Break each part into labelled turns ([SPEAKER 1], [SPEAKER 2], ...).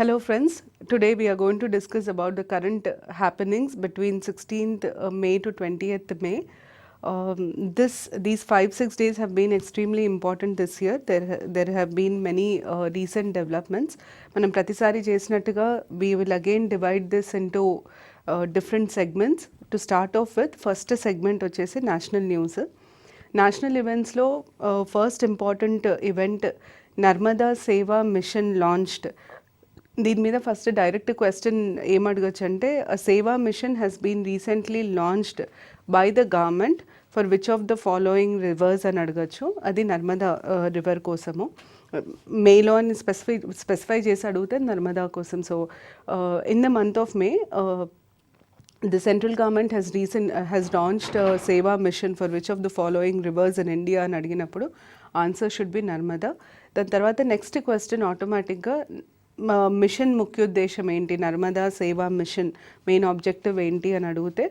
[SPEAKER 1] Hello friends, today we are going to discuss about the current happenings between 16th May to 20th May. These 5-6 days have been extremely important this year. There have been many recent developments. Manam pratisari chesinattuga we will again divide this into different segments. To start off with, first segment vachesi national news. National events lo first important event Narmada Seva mission launched. దీని మీద first direct question ఏం అడగచ్చు అంటే Seva mission has been recently launched by the government for which of the following rivers అని అడగచ్చు. అది Narmada river కోసము. మేలో అని స్పెసిఫై చేసి అడిగితే నర్మదా కోసం. So in the month of May the central government has launched a Seva mission for which of the following rivers in India అని అడిగినప్పుడు ఆన్సర్ షుడ్ బి నర్మదా. దాని తర్వాత నెక్స్ట్ క్వశ్చన్ ఆటోమేటిక్గా మిషన్ ముఖ్యోద్దేశం ఏంటి, నర్మదా సేవా మిషన్ మెయిన్ ఆబ్జెక్టివ్ ఏంటి అని అడిగితే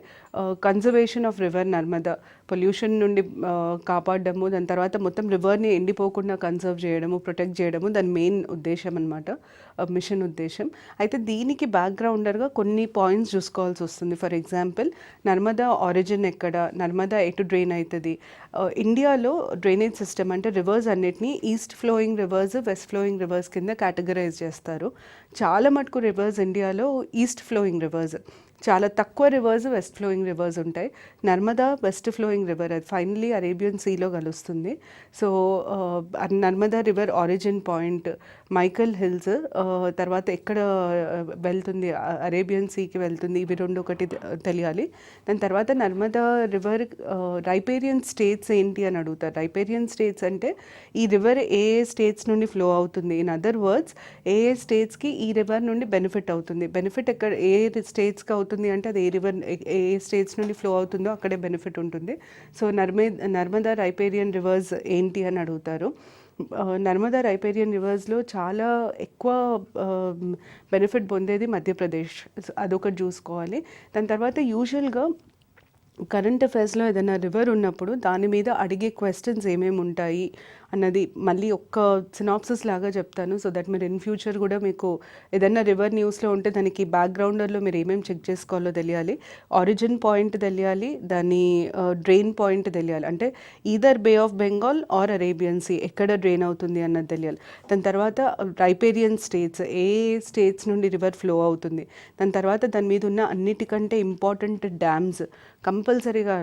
[SPEAKER 1] conservation of river Narmada, pollution నుండి కాపాడడము, దాని తర్వాత మొత్తం రివర్ని ఎండిపోకుండా కన్సర్వ్ చేయడము, ప్రొటెక్ట్ చేయడము దాని మెయిన్ ఉద్దేశం అనమాట, మిషన్ ఉద్దేశం. అయితే దీనికి బ్యాక్గ్రౌండర్గా కొన్ని పాయింట్స్ చూసుకోవాల్సి వస్తుంది. ఫర్ ఎగ్జాంపుల్, నర్మదా ఆరిజిన్ ఎక్కడ, నర్మదా ఎటు డ్రైన్ అవుతుంది. ఇండియాలో డ్రైనేజ్ సిస్టమ్ అంటే రివర్స్ అన్నిటినీ east flowing reverse, west flowing reverse కింద కేటగరైజ్ చేస్తారు. చాలా మటుకు రివర్స్ ఇండియాలో ఈస్ట్ ఫ్లోయింగ్ రివర్స్, చాలా తక్కువ రివర్స్ వెస్ట్ ఫ్లోయింగ్ రివర్స్ ఉంటాయి. నర్మదా వెస్ట్ ఫ్లోయింగ్ రివర్, అది ఫైనలీ అరేబియన్ సీలో కలుస్తుంది. So Narmada river origin point Michael hills, తర్వాత ఎక్కడ వెళ్తుంది, అరేబియన్ సీకి వెళ్తుంది, ఇవి రెండు ఒకటి తెలియాలి. దాని తర్వాత నర్మదా రివర్ రైపేరియన్ స్టేట్స్ ఏంటి అని అడుగుతారు. రైపేరియన్ స్టేట్స్ అంటే ఈ రివర్ ఏ స్టేట్స్ నుండి ఫ్లో అవుతుంది. ఇన్ అదర్ వర్డ్స్, ఏ స్టేట్స్కి ఈ రివర్ నుండి బెనిఫిట్ అవుతుంది. బెనిఫిట్ ఎక్కడ, ఏ స్టేట్స్కి అవుతుంది అంటే అది ఏ రివర్ ఏ స్టేట్స్ నుండి ఫ్లో అవుతుందో అక్కడే బెనిఫిట్ ఉంటుంది. సో నర్మదా రైపేరియన్ రివర్స్ ఏంటి అని అడుగుతారు. నర్మదా రైపేరియన్ రివర్స్లో చాలా ఎక్కువ బెనిఫిట్ పొందేది మధ్యప్రదేశ్, అదొకటి చూసుకోవాలి. దాని తర్వాత యూజువల్గా కరెంట్ అఫైర్స్లో ఏదైనా రివర్ ఉన్నప్పుడు దాని మీద అడిగే క్వశ్చన్స్ ఏమేమి ఉంటాయి అన్నది మళ్ళీ ఒక్క సినాప్సిస్ లాగా చెప్తాను. సో దట్ మీరు ఇన్ ఫ్యూచర్ కూడా మీకు ఏదైనా రివర్ న్యూస్లో ఉంటే దానికి బ్యాక్గ్రౌండర్లో మీరు ఏమేమి చెక్ చేసుకోవాలో తెలియాలి. ఆరిజిన్ పాయింట్ తెలియాలి, దాని డ్రైన్ పాయింట్ తెలియాలి, అంటే either bay of Bengal or Arabian sea ఎక్కడ డ్రైన్ అవుతుంది అన్నది తెలియాలి. దాని తర్వాత రైపేరియన్ స్టేట్స్, ఏ స్టేట్స్ నుండి రివర్ ఫ్లో అవుతుంది. దాని తర్వాత దాని మీద ఉన్న అన్నిటికంటే ఇంపార్టెంట్ డ్యామ్స్ కంపల్సరీగా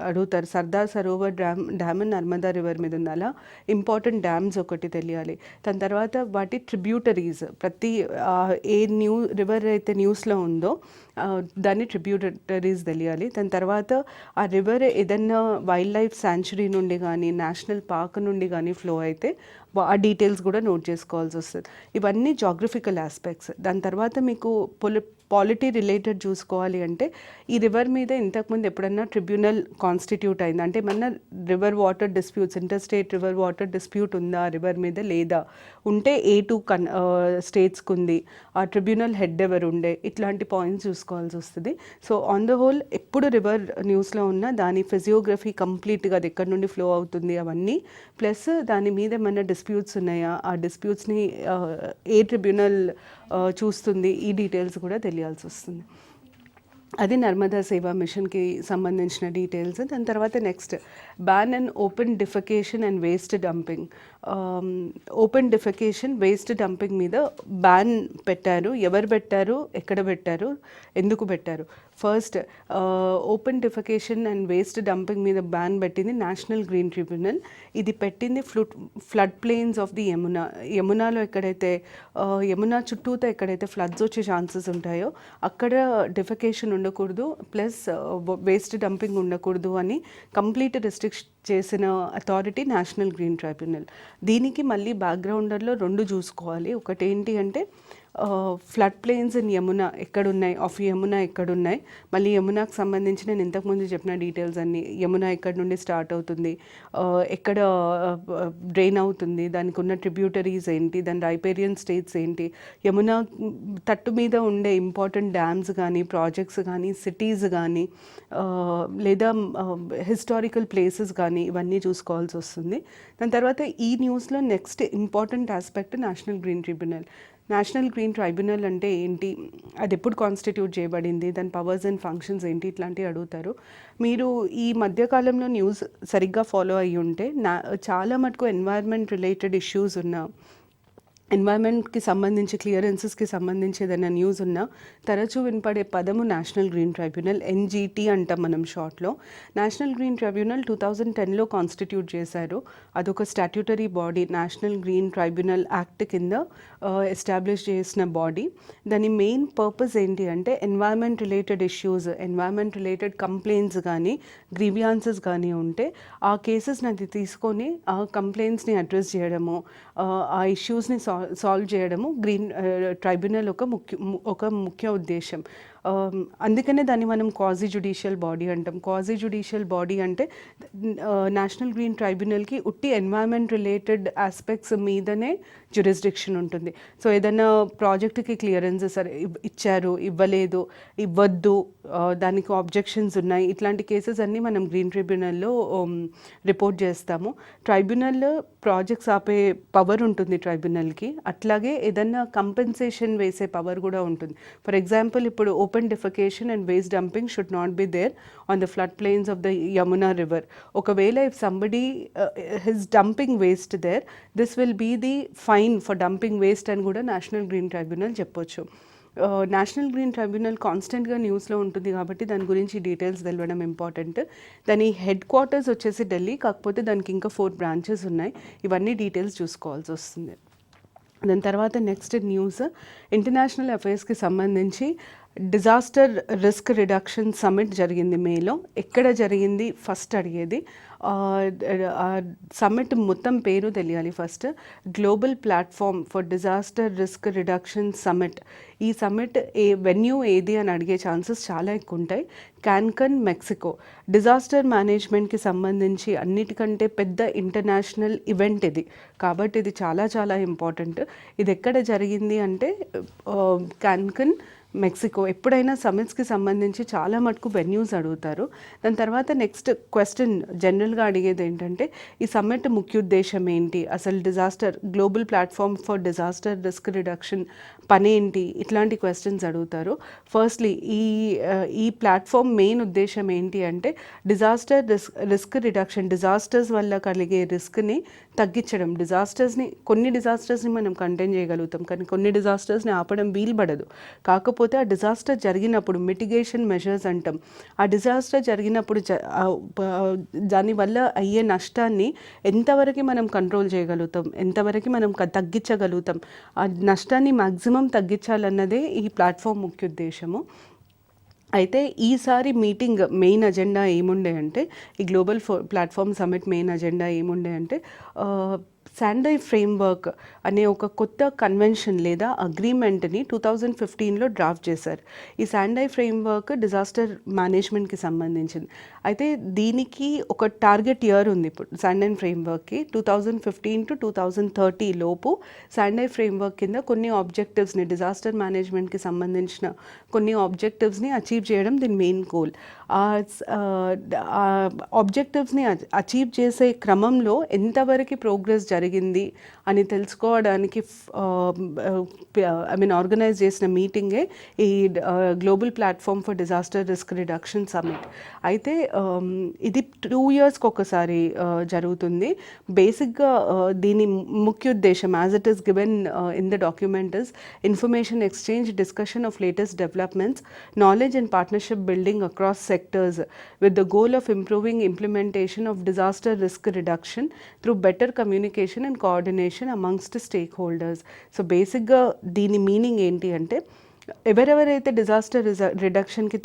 [SPEAKER 1] అడుగుతారు. సర్దార్ సరోవర్ డ్యామ్ నర్మదా రివర్ మీద ఉంది, అలా ఇంపార్టెంట్ డ్యామ్స్ ఒకటి తెలియాలి. దాని తర్వాత వాటి ట్రిబ్యూటరీస్, ప్రతి ఏ రివర్ అయితే న్యూస్లో ఉందో దాని ట్రిబ్యూటరీస్ తెలియాలి. దాని తర్వాత ఆ రివర్ ఏదన్నా వైల్డ్ లైఫ్ శాంచురీ నుండి కానీ నేషనల్ పార్క్ నుండి కానీ ఫ్లో అయితే ఆ డీటెయిల్స్ కూడా నోట్ చేసుకోవాల్సి వస్తుంది. ఇవన్నీ జాగ్రఫికల్ ఆస్పెక్ట్స్. దాని తర్వాత మీకు పాలిటీ రిలేటెడ్ చూసుకోవాలి అంటే ఈ రివర్ మీద ఇంతకుముందు ఎప్పుడన్నా ట్రిబ్యునల్ కాన్స్టిట్యూట్ అయింది అంటే ఏమన్నా river water disputes, inter state river water dispute ఉందా ఆ రివర్ మీద, లేదా ఉంటే ఏ2 స్టేట్స్కి ఉంది, ఆ ట్రిబ్యునల్ హెడ్ ఎవరు ఉండే, ఇట్లాంటి పాయింట్స్ చూసుకోవాల్సి వస్తుంది. సో ఆన్ ద హోల్ ఎప్పుడు రివర్ న్యూస్లో ఉన్న దాని ఫిజియోగ్రఫీ కంప్లీట్గా అది ఎక్కడి నుండి ఫ్లో అవుతుంది అవన్నీ, ప్లస్ దాని మీద ఏమన్నా డిస్ప్యూట్స్ ఉన్నాయా, ఆ డిస్ప్యూట్స్ని ఏ ట్రిబ్యునల్ చూస్తుంది, ఈ డీటెయిల్స్ కూడా తెలియాల్సి వస్తుంది. అది నర్మదా సేవా మిషన్కి సంబంధించిన డీటెయిల్స్. దాని తర్వాత next ban and open defecation and waste dumping. Open defecation, waste dumping మీద బ్యాన్ పెట్టారు. ఎవరు పెట్టారు, ఎక్కడ పెట్టారు, ఎందుకు పెట్టారు? First open defecation and waste dumping మీద బ్యాన్ పెట్టింది నేషనల్ గ్రీన్ ట్రిబ్యునల్. ఇది పెట్టింది ఫ్లడ్ ప్లేన్స్ ఆఫ్ ది యమునాలో ఎక్కడైతే యమునా చుట్టూతో ఎక్కడైతే ఫ్లడ్స్ వచ్చే ఛాన్సెస్ ఉంటాయో అక్కడ డిఫెకేషన్ ఉండకూడదు, ప్లస్ వేస్ట్ డంపింగ్ ఉండకూడదు అని కంప్లీట్ రిస్ట్రిక్ట్ చేసిన అథారిటీ నేషనల్ గ్రీన్ ట్రైబ్యునల్. దీనికి మళ్ళీ బ్యాక్గ్రౌండర్లో రెండు చూసుకోవాలి. ఒకటి ఏంటి అంటే ఫ్లడ్ ప్లేన్స్ ఇన్ యమునా ఎక్కడున్నాయి, ఆఫ్ యమునా ఎక్కడున్నాయి, మళ్ళీ యమునాకు సంబంధించి నేను ఇంతకుముందు చెప్పిన డీటెయిల్స్ అన్నీ, యమునా ఎక్కడి నుండి స్టార్ట్ అవుతుంది, ఎక్కడ డ్రైన్ అవుతుంది, దానికి ఉన్న ట్రిబ్యూటరీస్ ఏంటి, దాని రైపేరియన్ స్టేట్స్ ఏంటి, యమునా తట్టు మీద ఉండే ఇంపార్టెంట్ డ్యామ్స్ కానీ, ప్రాజెక్ట్స్ కానీ, సిటీస్ కానీ, లేదా హిస్టారికల్ ప్లేసెస్ కానీ, ఇవన్నీ చూసుకోవాల్సి వస్తుంది. దాని తర్వాత ఈ న్యూస్లో next important aspect national green tribunal. National green tribunal అంటే ఏంటి, అది ఎప్పుడు కాన్స్టిట్యూట్ చేయబడింది, దాని పవర్స్ అండ్ ఫంక్షన్స్ ఏంటి, ఇట్లాంటివి అడుగుతారు. మీరు ఈ మధ్యకాలంలో న్యూస్ సరిగ్గా ఫాలో అయ్యి ఉంటే చాలా మటుకు ఎన్వైర్న్మెంట్ రిలేటెడ్ ఇష్యూస్ ఉన్న, ఎన్వైర్న్మెంట్కి సంబంధించి క్లియరెన్సెస్కి సంబంధించి ఏదైనా న్యూస్ ఉన్నా తరచూ వినపడే పదము నేషనల్ గ్రీన్ ట్రైబ్యునల్, ఎన్జీటీ అంటాం మనం షార్ట్లో. నేషనల్ గ్రీన్ ట్రైబ్యునల్ 2010లో కాన్స్టిట్యూట్ చేశారు. అదొక statutory body, national green tribunal act కింద ఎస్టాబ్లిష్ చేసిన బాడీ. దాని మెయిన్ పర్పస్ ఏంటి అంటే environment related issues, environment related complaints కానీ గ్రీవియాన్సెస్ కానీ ఉంటే ఆ కేసెస్ని అది తీసుకొని ఆ కంప్లైంట్స్ని అడ్రస్ చేయడము, ఆ ఇష్యూస్ని సాల్వ్ చేయడము గ్రీన్ ట్రైబ్యునల్ ఒక ముఖ్య ఉద్దేశం. అందుకనే దాన్ని మనం క్వాజీ జ్యుడిషియల్ బాడీ అంటాం. క్వాజీ జ్యుడిషియల్ బాడీ అంటే నేషనల్ గ్రీన్ ట్రైబ్యునల్కి ఉట్టి ఎన్వైర్న్మెంట్ రిలేటెడ్ ఆస్పెక్ట్స్ మీదనే జ్యురిస్డిక్షన్ ఉంటుంది. సో ఏదైనా ప్రాజెక్ట్కి క్లియరెన్సెస్ ఇచ్చారు, ఇవ్వలేదు, ఇవ్వద్దు, దానికి ఆబ్జెక్షన్స్ ఉన్నాయి, ఇట్లాంటి కేసెస్ అన్నీ మనం గ్రీన్ ట్రిబ్యునల్లో రిపోర్ట్ చేస్తాము. ట్రైబ్యునల్ ప్రాజెక్ట్స్ ఆపే పవర్ ఉంటుంది ట్రైబ్యునల్కి, అట్లాగే ఏదన్నా కంపెన్సేషన్ వేసే పవర్ కూడా ఉంటుంది. ఫర్ ఎగ్జాంపుల్, ఇప్పుడు open defecation and waste dumping should not be there on the flood plains of the Yamuna river. ఒకవేళ if somebody is dumping waste there, this will be the fine for dumping waste అని కూడా national green tribunal చెప్పొచ్చు. National green tribunal కాన్స్టెంట్గా న్యూస్లో ఉంటుంది కాబట్టి దాని గురించి డీటెయిల్స్ తెలవడం ఇంపార్టెంట్. దాని హెడ్ క్వార్టర్స్ వచ్చేసి ఢిల్లీ, కాకపోతే దానికి ఇంకా 4 బ్రాంచెస్ ఉన్నాయి. ఇవన్నీ డీటెయిల్స్ చూసుకోవాల్సి వస్తుంది. దాని తర్వాత నెక్స్ట్ న్యూస్, ఇంటర్నేషనల్ అఫైర్స్కి సంబంధించి డిజాస్టర్ రిస్క్ రిడక్షన్ సమ్మిట్ జరిగింది మేలో. ఎక్కడ జరిగింది ఫస్ట్ అడిగేది. సమ్మిట్ మొత్తం పేరు తెలియాలి first. Global platform for disaster risk reduction summit. ఈ సమ్మిట్ వెన్యూ ఏది అని అడిగే ఛాన్సెస్ చాలా ఎక్కువ ఉంటాయి. క్యాన్కన్, మెక్సికో. డిజాస్టర్ మేనేజ్మెంట్కి సంబంధించి అన్నిటికంటే పెద్ద ఇంటర్నేషనల్ ఈవెంట్ ఇది, కాబట్టి ఇది చాలా చాలా ఇంపార్టెంట్. ఇది ఎక్కడ జరిగింది అంటే క్యాన్కన్, మెక్సికో. ఎప్పుడైనా సమ్మిట్స్కి సంబంధించి చాలా మటుకు వెన్యూస్ అడుగుతారు. దాని తర్వాత నెక్స్ట్ క్వశ్చన్ జనరల్గా అడిగేది ఏంటంటే ఈ సమ్మిట్ ముఖ్య ఉద్దేశం ఏంటి, అసలు global platform for disaster risk reduction పని ఏంటి, ఇట్లాంటి క్వశ్చన్స్ అడుగుతారు. ఫస్ట్లీ ఈ ప్లాట్ఫామ్ మెయిన్ ఉద్దేశం ఏంటి అంటే డిజాస్టర్ రిస్క్ రిడక్షన్, డిజాస్టర్స్ వల్ల కలిగే రిస్క్ని తగ్గించడం. కొన్ని డిజాస్టర్స్ని మనం కంటైన్ చేయగలుగుతాం, కానీ కొన్ని డిజాస్టర్స్ని ఆపడం వీలుపడదు. కాకపోతే ఆ డిజాస్టర్ జరిగినప్పుడు మిటిగేషన్ మెజర్స్ అంటాం. ఆ డిజాస్టర్ జరిగినప్పుడు దానివల్ల అయ్యే నష్టాన్ని ఎంతవరకు మనం కంట్రోల్ చేయగలుగుతాం, ఎంతవరకు మనం తగ్గించగలుగుతాం, ఆ నష్టాన్ని మ్యాక్సిమం తగ్గించాలన్నదే ఈ ప్లాట్ఫామ్ ముఖ్య ఉద్దేశము. అయితే ఈసారి మీటింగ్ మెయిన్ అజెండా ఏముండే అంటే, ఈ global platform summit main agenda ఏముండే అంటే సెండై ఫ్రేమ్వర్క్ అనే ఒక కొత్త కన్వెన్షన్ లేదా అగ్రిమెంట్ని 2015లో డ్రాఫ్ట్ చేశారు. ఈ సెండై ఫ్రేమ్వర్క్ డిజాస్టర్ మేనేజ్మెంట్కి సంబంధించింది. అయితే దీనికి ఒక టార్గెట్ ఇయర్ ఉంది. ఇప్పుడు సెండై ఫ్రేమ్వర్క్కి 2015 to 2030 లోపు సెండై ఫ్రేమ్వర్క్ కింద కొన్ని ఆబ్జెక్టివ్స్ని, డిజాస్టర్ మేనేజ్మెంట్కి సంబంధించిన కొన్ని ఆబ్జెక్టివ్స్ని అచీవ్ చేయడం దీని మెయిన్ గోల్. ఆబ్జెక్టివ్స్ని అచీవ్ చేసే క్రమంలో ఎంతవరకు ప్రోగ్రెస్ జరిగింది అని తెలుసుకోవడానికి ఆర్గనైజ్ చేసిన మీటింగే ఈ global platform for disaster risk reduction summit. అయితే ఇది 2 yearsకి ఒకసారి జరుగుతుంది. బేసిక్గా దీని ముఖ్య ఉద్దేశం as it is given in the document is information exchange, discussion of latus developments, knowledge and partnership building across sectors with the goal of improving implementation of disaster risk reduction through better communication and coordination amongst stakeholders. So basically దీని meaning ఏంటి అంటే ఎవరెవరైతే disaster రిడక్షన్కి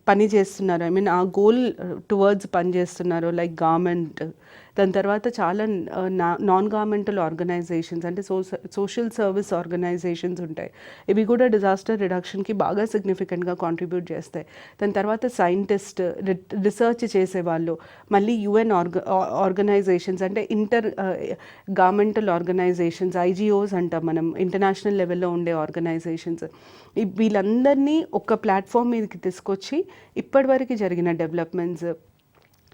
[SPEAKER 1] పని చేస్తున్నారో, ఆ goal towards పని చేస్తున్నారో, like government, దాని తర్వాత చాలా నాన్ గవర్నమెంటల్ ఆర్గనైజేషన్స్ అంటే సోషల్ సర్వీస్ ఆర్గనైజేషన్స్ ఉంటాయి. ఇవి కూడా డిజాస్టర్ రిడక్షన్కి బాగా సిగ్నిఫికెంట్గా కాంట్రిబ్యూట్ చేస్తాయి. దాని తర్వాత సైంటిస్ట్, రీసెర్చ్ చేసేవాళ్ళు, మళ్ళీ UN ఆర్గనైజేషన్స్ అంటే ఇంటర్ గవర్నమెంటల్ ఆర్గనైజేషన్స్, IGOs అంటాం మనం, ఇంటర్నేషనల్ లెవెల్లో ఉండే ఆర్గనైజేషన్స్. వీళ్ళందరినీ ఒక ప్లాట్ఫామ్ మీదకి తీసుకొచ్చి ఇప్పటివరకు జరిగిన డెవలప్మెంట్స్,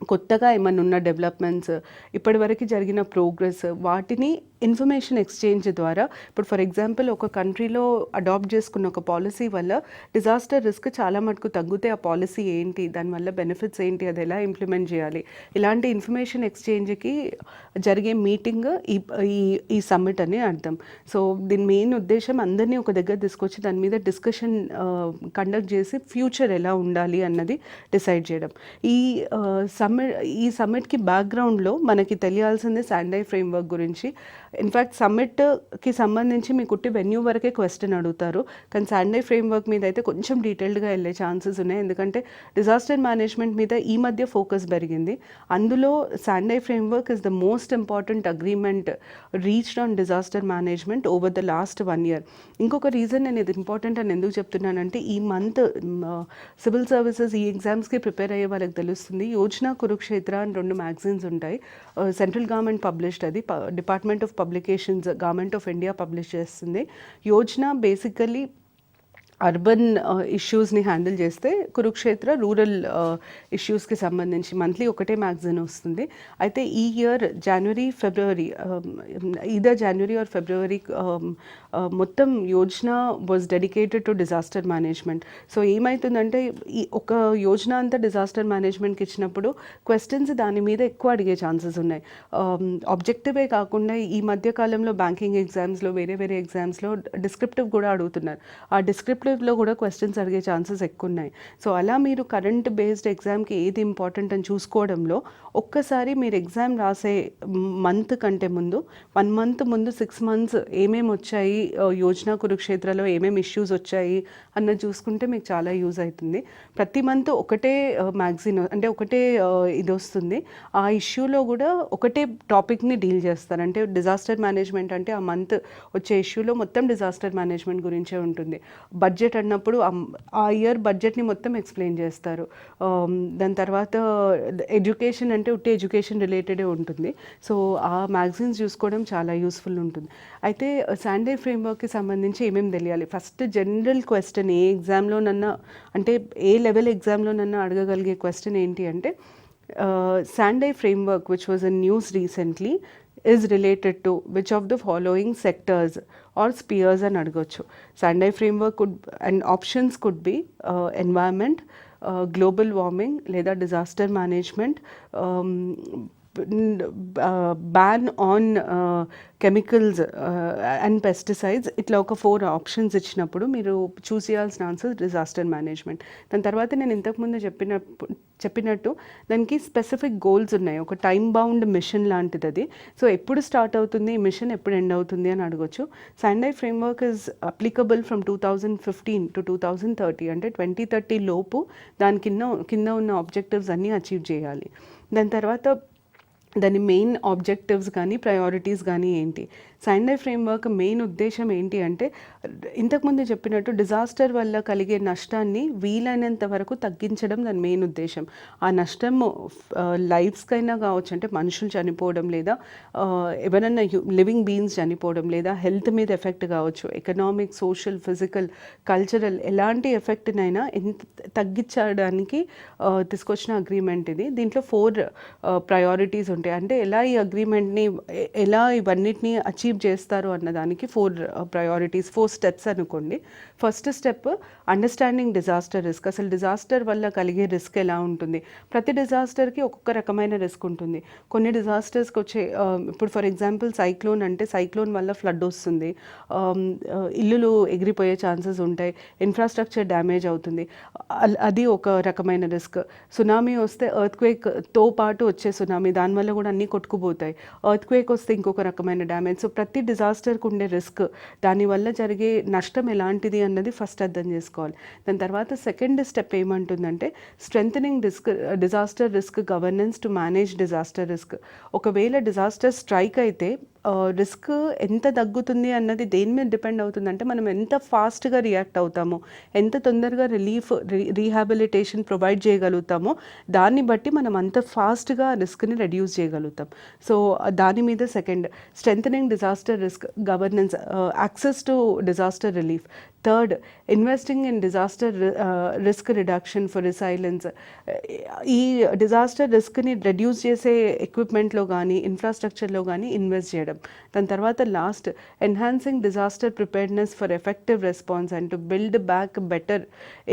[SPEAKER 1] కొత్తగా ఏమన్నా ఉన్న డెవలప్మెంట్స్, ఇప్పటివరకు జరిగిన ప్రోగ్రెస్, వాటిని ఇన్ఫర్మేషన్ ఎక్స్చేంజ్ ద్వారా ఇప్పుడు ఫర్ ఎగ్జాంపుల్ ఒక కంట్రీలో అడాప్ట్ చేసుకున్న ఒక పాలసీ వల్ల డిజాస్టర్ రిస్క్ చాలా మటుకు తగ్గితే ఆ పాలసీ ఏంటి, దానివల్ల బెనిఫిట్స్ ఏంటి, అది ఎలా ఇంప్లిమెంట్ చేయాలి, ఇలాంటి ఇన్ఫర్మేషన్ ఎక్స్చేంజ్కి జరిగే మీటింగ్ ఈ ఈ ఈ సమ్మిట్ అని అర్థం. సో దీని మెయిన్ ఉద్దేశం అందరినీ ఒక దగ్గర తీసుకొచ్చి దాని మీద డిస్కషన్ కండక్ట్ చేసి ఫ్యూచర్ ఎలా ఉండాలి అన్నది డిసైడ్ చేయడం. ఈ సమ్మిట్కి బ్యాక్గ్రౌండ్లో మనకి తెలియాల్సింది శాండై ఫ్రేమ్వర్క్ గురించి. ఇన్ఫ్యాక్ట్ సమ్మిట్కి సంబంధించి మీకు ఉట్టి వెన్యూ వరకే క్వశ్చన్ అడుగుతారు, కానీ శాండై ఫ్రేమ్వర్క్ మీద అయితే కొంచెం డీటెయిల్డ్గా వెళ్ళే ఛాన్సెస్ ఉన్నాయి. ఎందుకంటే డిజాస్టర్ మేనేజ్మెంట్ మీద ఈ మధ్య ఫోకస్ పెరిగింది. అందులో Sendai framework is the most important agreement reached on disaster management over the last 1 year. ఇంకొక రీజన్ నేను ఇది ఇంపార్టెంట్ అని ఎందుకు చెప్తున్నానంటే ఈ మంత్ సివిల్ సర్వీసెస్ ఈ ఎగ్జామ్స్కి ప్రిపేర్ అయ్యే వాళ్ళకి తెలుస్తుంది. యోజన కురుక్షేత్ర అని 2 మ్యాగజైన్స్ ఉంటాయి. సెంట్రల్ గవర్నమెంట్ పబ్లిష్డ్, అది department of publications government of India publish చేస్తుంది. యోజన బేసికలీ అర్బన్ ఇష్యూస్ని హ్యాండిల్ చేస్తే, కురుక్షేత్ర రూరల్ ఇష్యూస్కి సంబంధించి మంత్లీ ఒకటే మ్యాగజైన్ వస్తుంది. అయితే ఈ ఇయర్ జనవరి ఆర్ ఫిబ్రవరి మొత్తం Yojana was dedicated to disaster management. So ఏమవుతుందంటే ఈ ఒక యోజన అంతా డిజాస్టర్ మేనేజ్మెంట్కి ఇచ్చినప్పుడు క్వశ్చన్స్ దాని మీద ఎక్కువ అడిగే ఛాన్సెస్ ఉన్నాయి. ఆబ్జెక్టివే కాకుండా ఈ మధ్య కాలంలో బ్యాంకింగ్ ఎగ్జామ్స్లో వేరే ఎగ్జామ్స్లో డిస్క్రిప్టివ్ కూడా అడుగుతున్నారు. ఆ డిస్క్రిప్టివ్లో కూడా క్వశ్చన్స్ అడిగే ఛాన్సెస్ ఎక్కువ ఉన్నాయి. సో అలా మీరు కరెంట్ బేస్డ్ ఎగ్జామ్కి ఏది ఇంపార్టెంట్ అని చూసుకోవడంలో ఒక్కసారి మీరు ఎగ్జామ్ రాసే మంత్ కంటే ముందు 1 month ముందు 6 months ఏమేమి వచ్చాయి, యోజన కురుక్షేత్రలో ఏమేమి ఇష్యూస్ వచ్చాయి అన్నది చూసుకుంటే మీకు చాలా యూజ్ అవుతుంది. ప్రతి మంత్ ఒకటే మ్యాగజైన్ అంటే ఒకటే ఇది వస్తుంది. ఆ ఇష్యూలో కూడా ఒకటే టాపిక్ని డీల్ చేస్తారు. అంటే డిజాస్టర్ మేనేజ్మెంట్ అంటే ఆ మంత్ వచ్చే ఇష్యూలో మొత్తం డిజాస్టర్ మేనేజ్మెంట్ గురించే ఉంటుంది. బడ్జెట్ అన్నప్పుడు ఆ ఇయర్ బడ్జెట్ని మొత్తం ఎక్స్ప్లెయిన్ చేస్తారు. దాని తర్వాత ఎడ్యుకేషన్ అంటే ఉట్టి ఎడ్యుకేషన్ రిలేటెడే ఉంటుంది. సో ఆ మ్యాగజైన్స్ చూసుకోవడం చాలా యూస్ఫుల్ ఉంటుంది. అయితే శాండై ఫ్రేమ్వర్క్కి సంబంధించి ఏమేమి తెలియాలి? ఫస్ట్ జనరల్ క్వశ్చన్ ఏ ఎగ్జామ్లోనన్నా అంటే ఏ లెవెల్ ఎగ్జామ్లోనన్నా అడగగలిగే క్వశ్చన్ ఏంటి అంటే Sendai Framework, which was in news recently, is related to which of the following sectors or spheres అని అడగొచ్చు. Sendai Framework and options could be environment, global warming లేదా disaster management, ban on chemicals and pesticides. ఇట్లా ఒక 4 options ఇచ్చినప్పుడు మీరు చూస్ చేయాల్సిన answer disaster management. దాని తర్వాత నేను ఇంతకుముందు చెప్పినట్టు దానికి స్పెసిఫిక్ గోల్స్ ఉన్నాయి. ఒక టైమ్ బౌండ్ మిషన్ లాంటిది అది. సో ఎప్పుడు స్టార్ట్ అవుతుంది ఈ మిషన్, ఎప్పుడు ఎండ్ అవుతుంది అని అడగొచ్చు. Sendai Framework is applicable from 2015 to 2030, అంటే 2030 లోపు దాని కింద ఉన్న ఆబ్జెక్టివ్స్ అన్నీ అచీవ్ చేయాలి. దాని తర్వాత దాని మెయిన్ ఆబ్జెక్టివ్స్ కానీ ప్రయారిటీస్ కానీ ఏంటి? Sendai Framework మెయిన్ ఉద్దేశం ఏంటి అంటే ఇంతకుముందు చెప్పినట్టు డిజాస్టర్ వల్ల కలిగే నష్టాన్ని వీలైనంత వరకు తగ్గించడం దాని మెయిన్ ఉద్దేశం. ఆ నష్టం లైఫ్స్కైనా కావచ్చు, అంటే మనుషులు చనిపోవడం లేదా ఎవరైనా లివింగ్ బీయింగ్స్ చనిపోవడం లేదా హెల్త్ మీద ఎఫెక్ట్ కావచ్చు, ఎకనామిక్, సోషల్, ఫిజికల్, కల్చరల్ ఎలాంటి ఎఫెక్ట్నైనా తగ్గించడానికి తీసుకొచ్చిన అగ్రిమెంట్ ఇది. దీంట్లో 4 ప్రయారిటీస్ ఉంటాయి. అంటే ఎలా ఈ అగ్రిమెంట్ని ఎలా ఇవన్నిటిని అచీవ్ చేస్తారు అన్నదానికి 4 ప్రయారిటీస్, 4 స్టెప్స్ అనుకోండి. First step understanding disaster risk. అసలు డిజాస్టర్ వల్ల కలిగే రిస్క్ ఎలా ఉంటుంది? ప్రతి డిజాస్టర్కి ఒక్కొక్క రకమైన రిస్క్ ఉంటుంది. కొన్ని డిజాస్టర్స్కి వచ్చే ఇప్పుడు ఫర్ ఎగ్జాంపుల్ సైక్లోన్ అంటే సైక్లోన్ వల్ల ఫ్లడ్ వస్తుంది, ఇల్లులు ఎగిరిపోయే ఛాన్సెస్ ఉంటాయి, ఇన్ఫ్రాస్ట్రక్చర్ డ్యామేజ్ అవుతుంది, అది ఒక రకమైన రిస్క్. సునామీ వస్తే ఎర్త్క్వేక్తో పాటు వచ్చే సునామీ, దానివల్ల కూడా అన్నీ కొట్టుకుపోతాయి. ఎర్త్క్వేక్ వస్తే ఇంకొక రకమైన డ్యామేజ్. సో ప్రతి డిజాస్టర్కి ఉండే రిస్క్, దానివల్ల జరిగే నష్టం ఎలాంటిది అన్నది ఫస్ట్ అర్థం చేసుకోవాలి. దాని తర్వాత సెకండ్ స్టెప్ ఏమంటుందంటే strengthening disaster risk governance to manage disaster risk. ఒకవేళ డిజాస్టర్ స్ట్రైక్ అయితే రిస్క్ ఎంత తగ్గుతుంది అన్నది దేని మీద డిపెండ్ అవుతుందంటే మనం ఎంత ఫాస్ట్గా రియాక్ట్ అవుతామో, ఎంత తొందరగా రీహాబిలిటేషన్ ప్రొవైడ్ చేయగలుగుతామో దాన్ని బట్టి మనం అంత ఫాస్ట్గా రిస్క్ని రెడ్యూస్ చేయగలుగుతాం. సో దాని మీద second strengthening disaster risk governance, access to disaster relief. Third investing in disaster risk reduction for resilience. ఈ డిజాస్టర్ రిస్క్ని రెడ్యూస్ చేసే ఎక్విప్మెంట్లో కానీ ఇన్ఫ్రాస్ట్రక్చర్లో కానీ ఇన్వెస్ట్ చేయడం. చేయడం. దాని తర్వాత last enhancing disaster preparedness for effective response and to build back better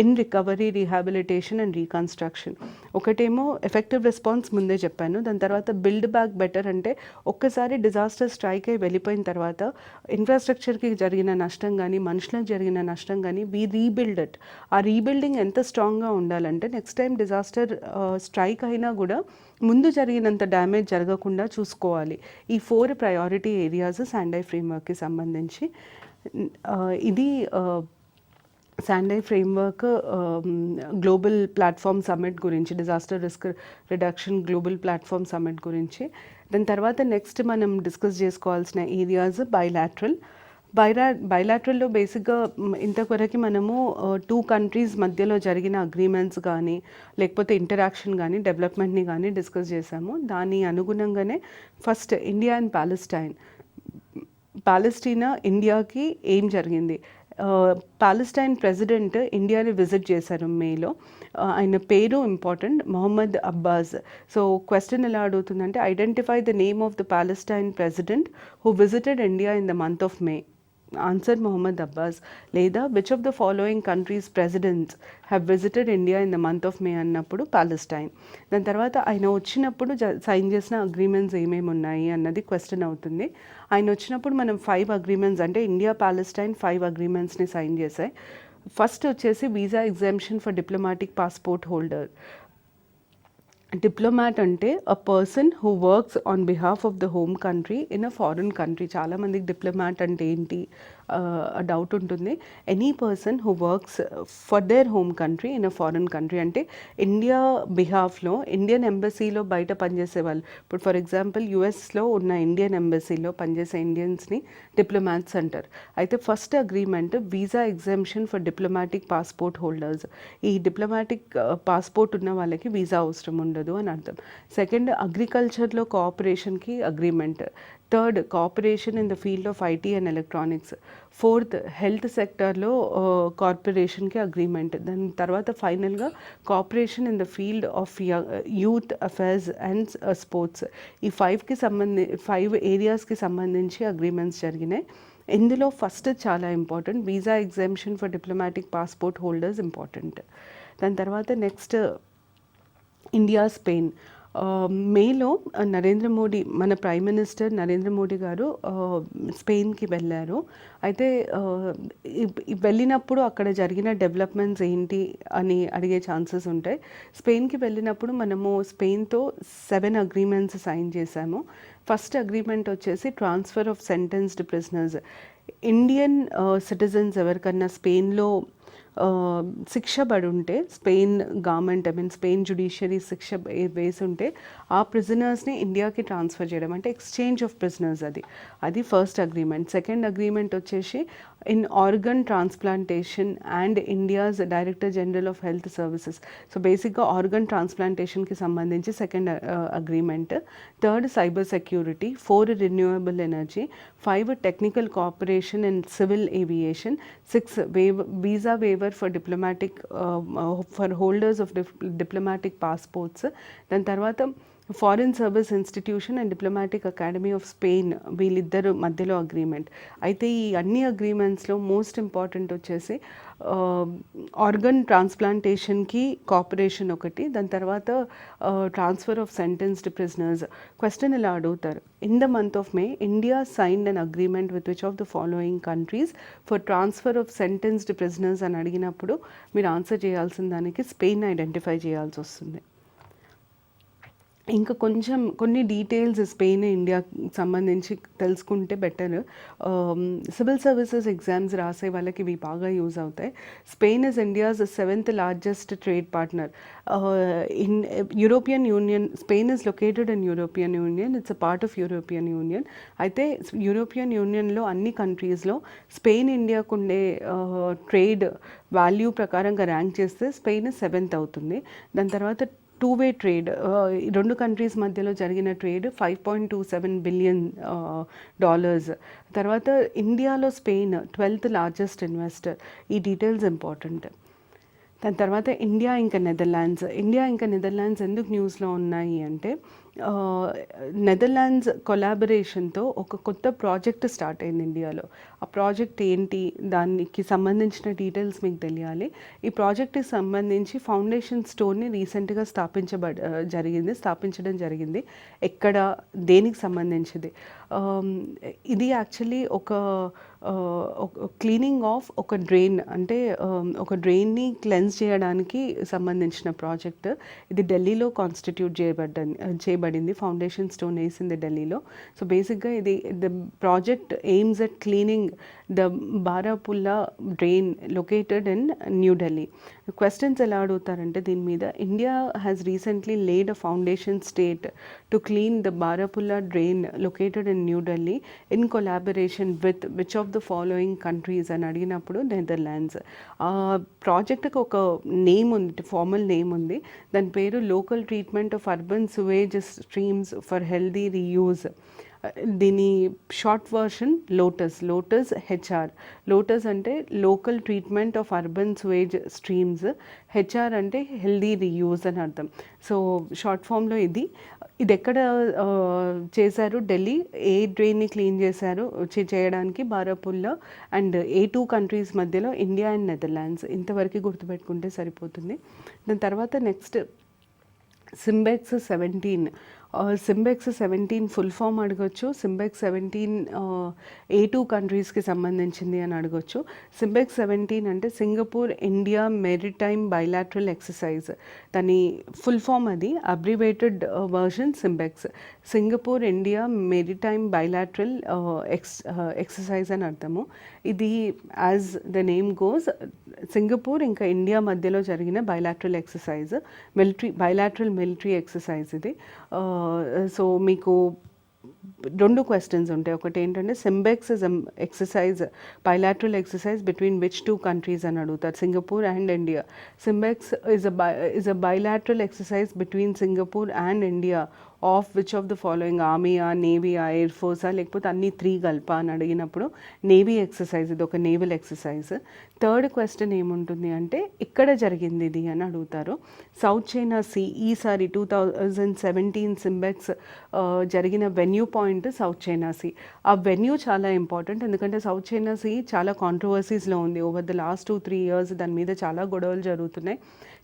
[SPEAKER 1] in recovery, rehabilitation and reconstruction. ఒకటేమో effective response ముందే చెప్పాను. దాని తర్వాత బిల్డ్ బ్యాక్ బెటర్ అంటే ఒక్కసారి డిజాస్టర్ స్ట్రైక్ అయి వెళ్ళిపోయిన తర్వాత ఇన్ఫ్రాస్ట్రక్చర్కి జరిగిన నష్టం కానీ మనుషులకు జరిగిన నష్టం కానీ వీ రీబిల్డ్ ఇట్. ఆ రీబిల్డింగ్ ఎంత స్ట్రాంగ్గా ఉండాలంటే నెక్స్ట్ టైం డిజాస్టర్ స్ట్రైక్ అయినా కూడా ముందు జరిగినంత డ్యామేజ్ జరగకుండా చూసుకోవాలి. ఈ 4 ప్రయారిటీ ఏరియాస్ శాండై ఫ్రేమ్వర్క్కి సంబంధించి. ఇది శాండై ఫ్రేమ్వర్క్ గ్లోబల్ ప్లాట్ఫామ్ సమ్మిట్ గురించి, disaster risk reduction global platform summit గురించి. దాని తర్వాత నెక్స్ట్ మనం డిస్కస్ చేసుకోవాల్సిన ఏరియాస్ బైలాటరల్. బైలాటరల్లో బేసిక్గా ఇంతవరకు మనము 2 కంట్రీస్ మధ్యలో జరిగిన అగ్రిమెంట్స్ కానీ లేకపోతే ఇంటరాక్షన్ కానీ డెవలప్మెంట్ని కానీ డిస్కస్ చేసాము. దాని అనుగుణంగానే ఫస్ట్ ఇండియా అండ్ పాలెస్టీనా ఇండియాకి ఏం జరిగింది. పాలెస్టైన్ ప్రెసిడెంట్ ఇండియాని విజిట్ చేశారు మేలో. ఆయన పేరు important, Mohammad Abbas. So question ఎలా అడుగుతుందంటే identify the name of the Palestine president who visited India in the month of May. Answer Mohammad Abbas. లేదా which of the following countries presidents have visited India in the month of May అన్నప్పుడు Palestine. దాని తర్వాత ఆయన వచ్చినప్పుడు sign చేసిన agreements ఏమేమి ఉన్నాయి అన్నది క్వశ్చన్ అవుతుంది. ఆయన వచ్చినప్పుడు మనం 5 అగ్రిమెంట్స్ అంటే ఇండియా పాలెస్టైన్ 5 అగ్రిమెంట్స్ని సైన్ చేశాయి. ఫస్ట్ వచ్చేసి visa exemption for diplomatic passport holder. Diplomat అంటే a person who works on behalf of the home country in a foreign country. చాలామందికి డిప్లొమాట్ అంటే ఏంటి డౌట్ ఉంటుంది. Any person who works for their home country in a foreign country అంటే India బిహాఫ్లో Indian ఎంబసీలో బయట పనిచేసే వాళ్ళు. ఇప్పుడు ఫర్ ఎగ్జాంపుల్ యుఎస్లో ఉన్న ఇండియన్ ఎంబసీలో పనిచేసే ఇండియన్స్ని డిప్లొమాట్స్ అంటారు. అయితే first agreement visa exemption for diplomatic passport holders. ఈ డిప్లొమాటిక్ పాస్పోర్ట్ ఉన్న వాళ్ళకి వీసా అవసరం ఉండదు అని అర్థం. సెకండ్ అగ్రికల్చర్లో కోఆపరేషన్కి agreement. Third cooperation in the field of IT and electronics. Fourth health సెక్టర్లో కార్పొరేషన్కి అగ్రిమెంట్. దాని తర్వాత ఫైనల్గా cooperation in the field of youth affairs and sports. ఈ 5 ఏరియాస్కి సంబంధించి అగ్రిమెంట్స్ జరిగినాయి. ఇందులో ఫస్ట్ చాలా important visa exemption for diplomatic passport holders important. దాని తర్వాత నెక్స్ట్ ఇండియా స్పెయిన్. మేలో నరేంద్ర మోడీ, మన ప్రైమ్ మినిస్టర్ నరేంద్ర మోడీ గారు స్పెయిన్కి వెళ్ళారు. అయితే వెళ్ళినప్పుడు అక్కడ జరిగిన డెవలప్మెంట్స్ ఏంటి అని అడిగే ఛాన్సెస్ ఉంటాయి. స్పెయిన్కి వెళ్ళినప్పుడు మనము స్పెయిన్తో 7 అగ్రిమెంట్స్ సైన్ చేశాము. ఫస్ట్ అగ్రిమెంట్ వచ్చేసి transfer of sentenced prisoners. Indian citizens ఎవరికన్నా స్పెయిన్లో శిక్ష పడి ఉంటే స్పెయిన్ గవర్నమెంట్ స్పెయిన్ జ్యుడిషియరీ శిక్ష వేసి ఉంటే ఆ ప్రిజనర్స్ని ఇండియాకి ట్రాన్స్ఫర్ చేయడం అంటే ఎక్స్చేంజ్ ఆఫ్ ప్రిజనర్స్. అది ఫస్ట్ అగ్రిమెంట్. సెకండ్ అగ్రిమెంట్ వచ్చేసి in organ transplantation and India's director general of health services. So బేసిక్గా ఆర్గన్ ట్రాన్స్ప్లాంటేషన్కి సంబంధించి second agreement. Third cyber security. 4 renewable energy. 5 technical cooperation in civil aviation. 6 visa waiver for diplomatic for holders of diplomatic passports. దాని తర్వాత foreign service institution and diplomatic academy of Spain వీళ్ళిద్దరు మధ్యలో agreement. అయితే ఈ అన్ని అగ్రిమెంట్స్లో most important వచ్చేసి organ ట్రాన్స్ప్లాంటేషన్కి cooperation ఒకటి. దాని తర్వాత transfer of sentenced prisoners. Question ఇలా అడుగుతారు, in the month of May India signed an agreement with which of the following countries for transfer of sentenced prisoners అని అడిగినప్పుడు మీరు ఆన్సర్ చేయాల్సిన దానికి స్పెయిన్ ఐడెంటిఫై చేయాల్సి వస్తుంది. ఇంకా కొన్ని డీటెయిల్స్ స్పెయిన్ ఇండియాకి సంబంధించి తెలుసుకుంటే బెటర్. సివిల్ సర్వీసెస్ ఎగ్జామ్స్ రాసే వాళ్ళకి ఇవి బాగా యూజ్ అవుతాయి. Spain is India's 7th largest trade partner in European union. Spain is located in European union. It's a part of European Union. అయితే యూరోపియన్ యూనియన్లో అన్ని కంట్రీస్లో స్పెయిన్ ఇండియాకు ఉండే ట్రేడ్ వాల్యూ ప్రకారంగా ర్యాంక్ చేస్తే స్పెయిన్ 7th అవుతుంది. దాని తర్వాత టూ-వే ట్రేడ్, రెండు కంట్రీస్ మధ్యలో జరిగిన ట్రేడ్ $5.27 బిలియన్. తర్వాత ఇండియాలో స్పెయిన్ 12th లార్జెస్ట్ ఇన్వెస్టర్. ఈ డీటెయిల్స్ ఇంపార్టెంట్. దాని తర్వాత ఇండియా ఇంకా నెదర్లాండ్స్ ఎందుకు న్యూస్లో ఉన్నాయి అంటే నెదర్లాండ్స్ కొలాబరేషన్తో ఒక కొత్త ప్రాజెక్ట్ స్టార్ట్ అయింది ఇండియాలో. ఆ ప్రాజెక్ట్ ఏంటి, దానికి సంబంధించిన డీటెయిల్స్ మీకు తెలియాలి. ఈ ప్రాజెక్ట్కి సంబంధించి ఫౌండేషన్ స్టోన్ని రీసెంట్గా స్థాపించడం జరిగింది. ఎక్కడ, దేనికి సంబంధించింది? ఇది యాక్చువల్లీ ఒక క్లీనింగ్ ఆఫ్ ఒక డ్రైన్, అంటే ఒక డ్రైన్ని క్లెన్స్ చేయడానికి సంబంధించిన ప్రాజెక్ట్. ఇది ఢిల్లీలో కాన్స్టిట్యూట్ చేయబడింది. ఫౌండేషన్ స్టోన్ వేసింది ఢిల్లీలో. సో బేసిక్గా ఇది the project aims at cleaning the Barapullah drain located in New Delhi. Questions ఎలా అడుగుతారంటే దీని మీద, India has recently laid a foundation state to clean the Barapullah drain located in New Delhi in collaboration with which of the following countries అని అడిగినప్పుడు Netherlands. ప్రాజెక్ట్కి ఒక name ఉంది, formal name ఉంది. దాని పేరు local treatment of urban sewage streams for healthy reuse. దీని short version LOTUS HR. LOTUS అంటే local treatment of urban sewage streams, HR అంటే హెల్దీ రీయూజ్ అని అర్థం. సో షార్ట్ ఫామ్లో ఇది ఎక్కడ చేశారు? ఢిల్లీ. ఏ డ్రైన్ని క్లీన్ చేశారు చేయడానికి? బారాపుల్లా. అండ్ ఏ 2 కంట్రీస్ మధ్యలో? India and Netherlands. ఇంతవరకు గుర్తుపెట్టుకుంటే సరిపోతుంది. దాని తర్వాత next SIMBEX 17. SIMBEX 17 full form అడగొచ్చు. సింబెక్స్ 17 ఏ 2 కంట్రీస్కి సంబంధించింది అని అడగొచ్చు. సింబెక్స్ 17 అంటే Singapore India maritime bilateral exercise. దాని ఫుల్ ఫామ్ అది, abbreviated version SIMBEX. Singapore India maritime bilateral exercise అని అర్థము. ఇది as the name goes, Singapore ఇంకా ఇండియా మధ్యలో జరిగిన bilateral exercise, bilateral military exercise ఇది. సో మీకు 2 క్వశ్చన్స్ ఉంటాయి. ఒకటి ఏంటంటే SIMBEX is exercise, bilateral exercise between which 2 countries అని అడుగుతారు, Singapore and India. SIMBEX is a bilateral exercise between Singapore and India of which of the following? ఆర్మీయా, నేవీయా, air ఫోర్సా, లేకపోతే అన్ని 3 కలిపా అని అడిగినప్పుడు నేవీ ఎక్సర్సైజ్, ఇది ఒక నేవల్ ఎక్సర్సైజ్. థర్డ్ క్వశ్చన్ ఏముంటుంది అంటే ఇక్కడ జరిగింది ఇది అని అడుగుతారు. సౌత్ చైనా సీ, ఈసారి 2017 సింబెక్స్ జరిగిన venue point South China Sea. ఆ వెన్యూ చాలా ఇంపార్టెంట్, ఎందుకంటే సౌత్ చైనా సీ చాలా కాంట్రవర్సీస్లో ఉంది. ఓవర్ ద లాస్ట్ 2-3 years దాని మీద చాలా గొడవలు జరుగుతున్నాయి.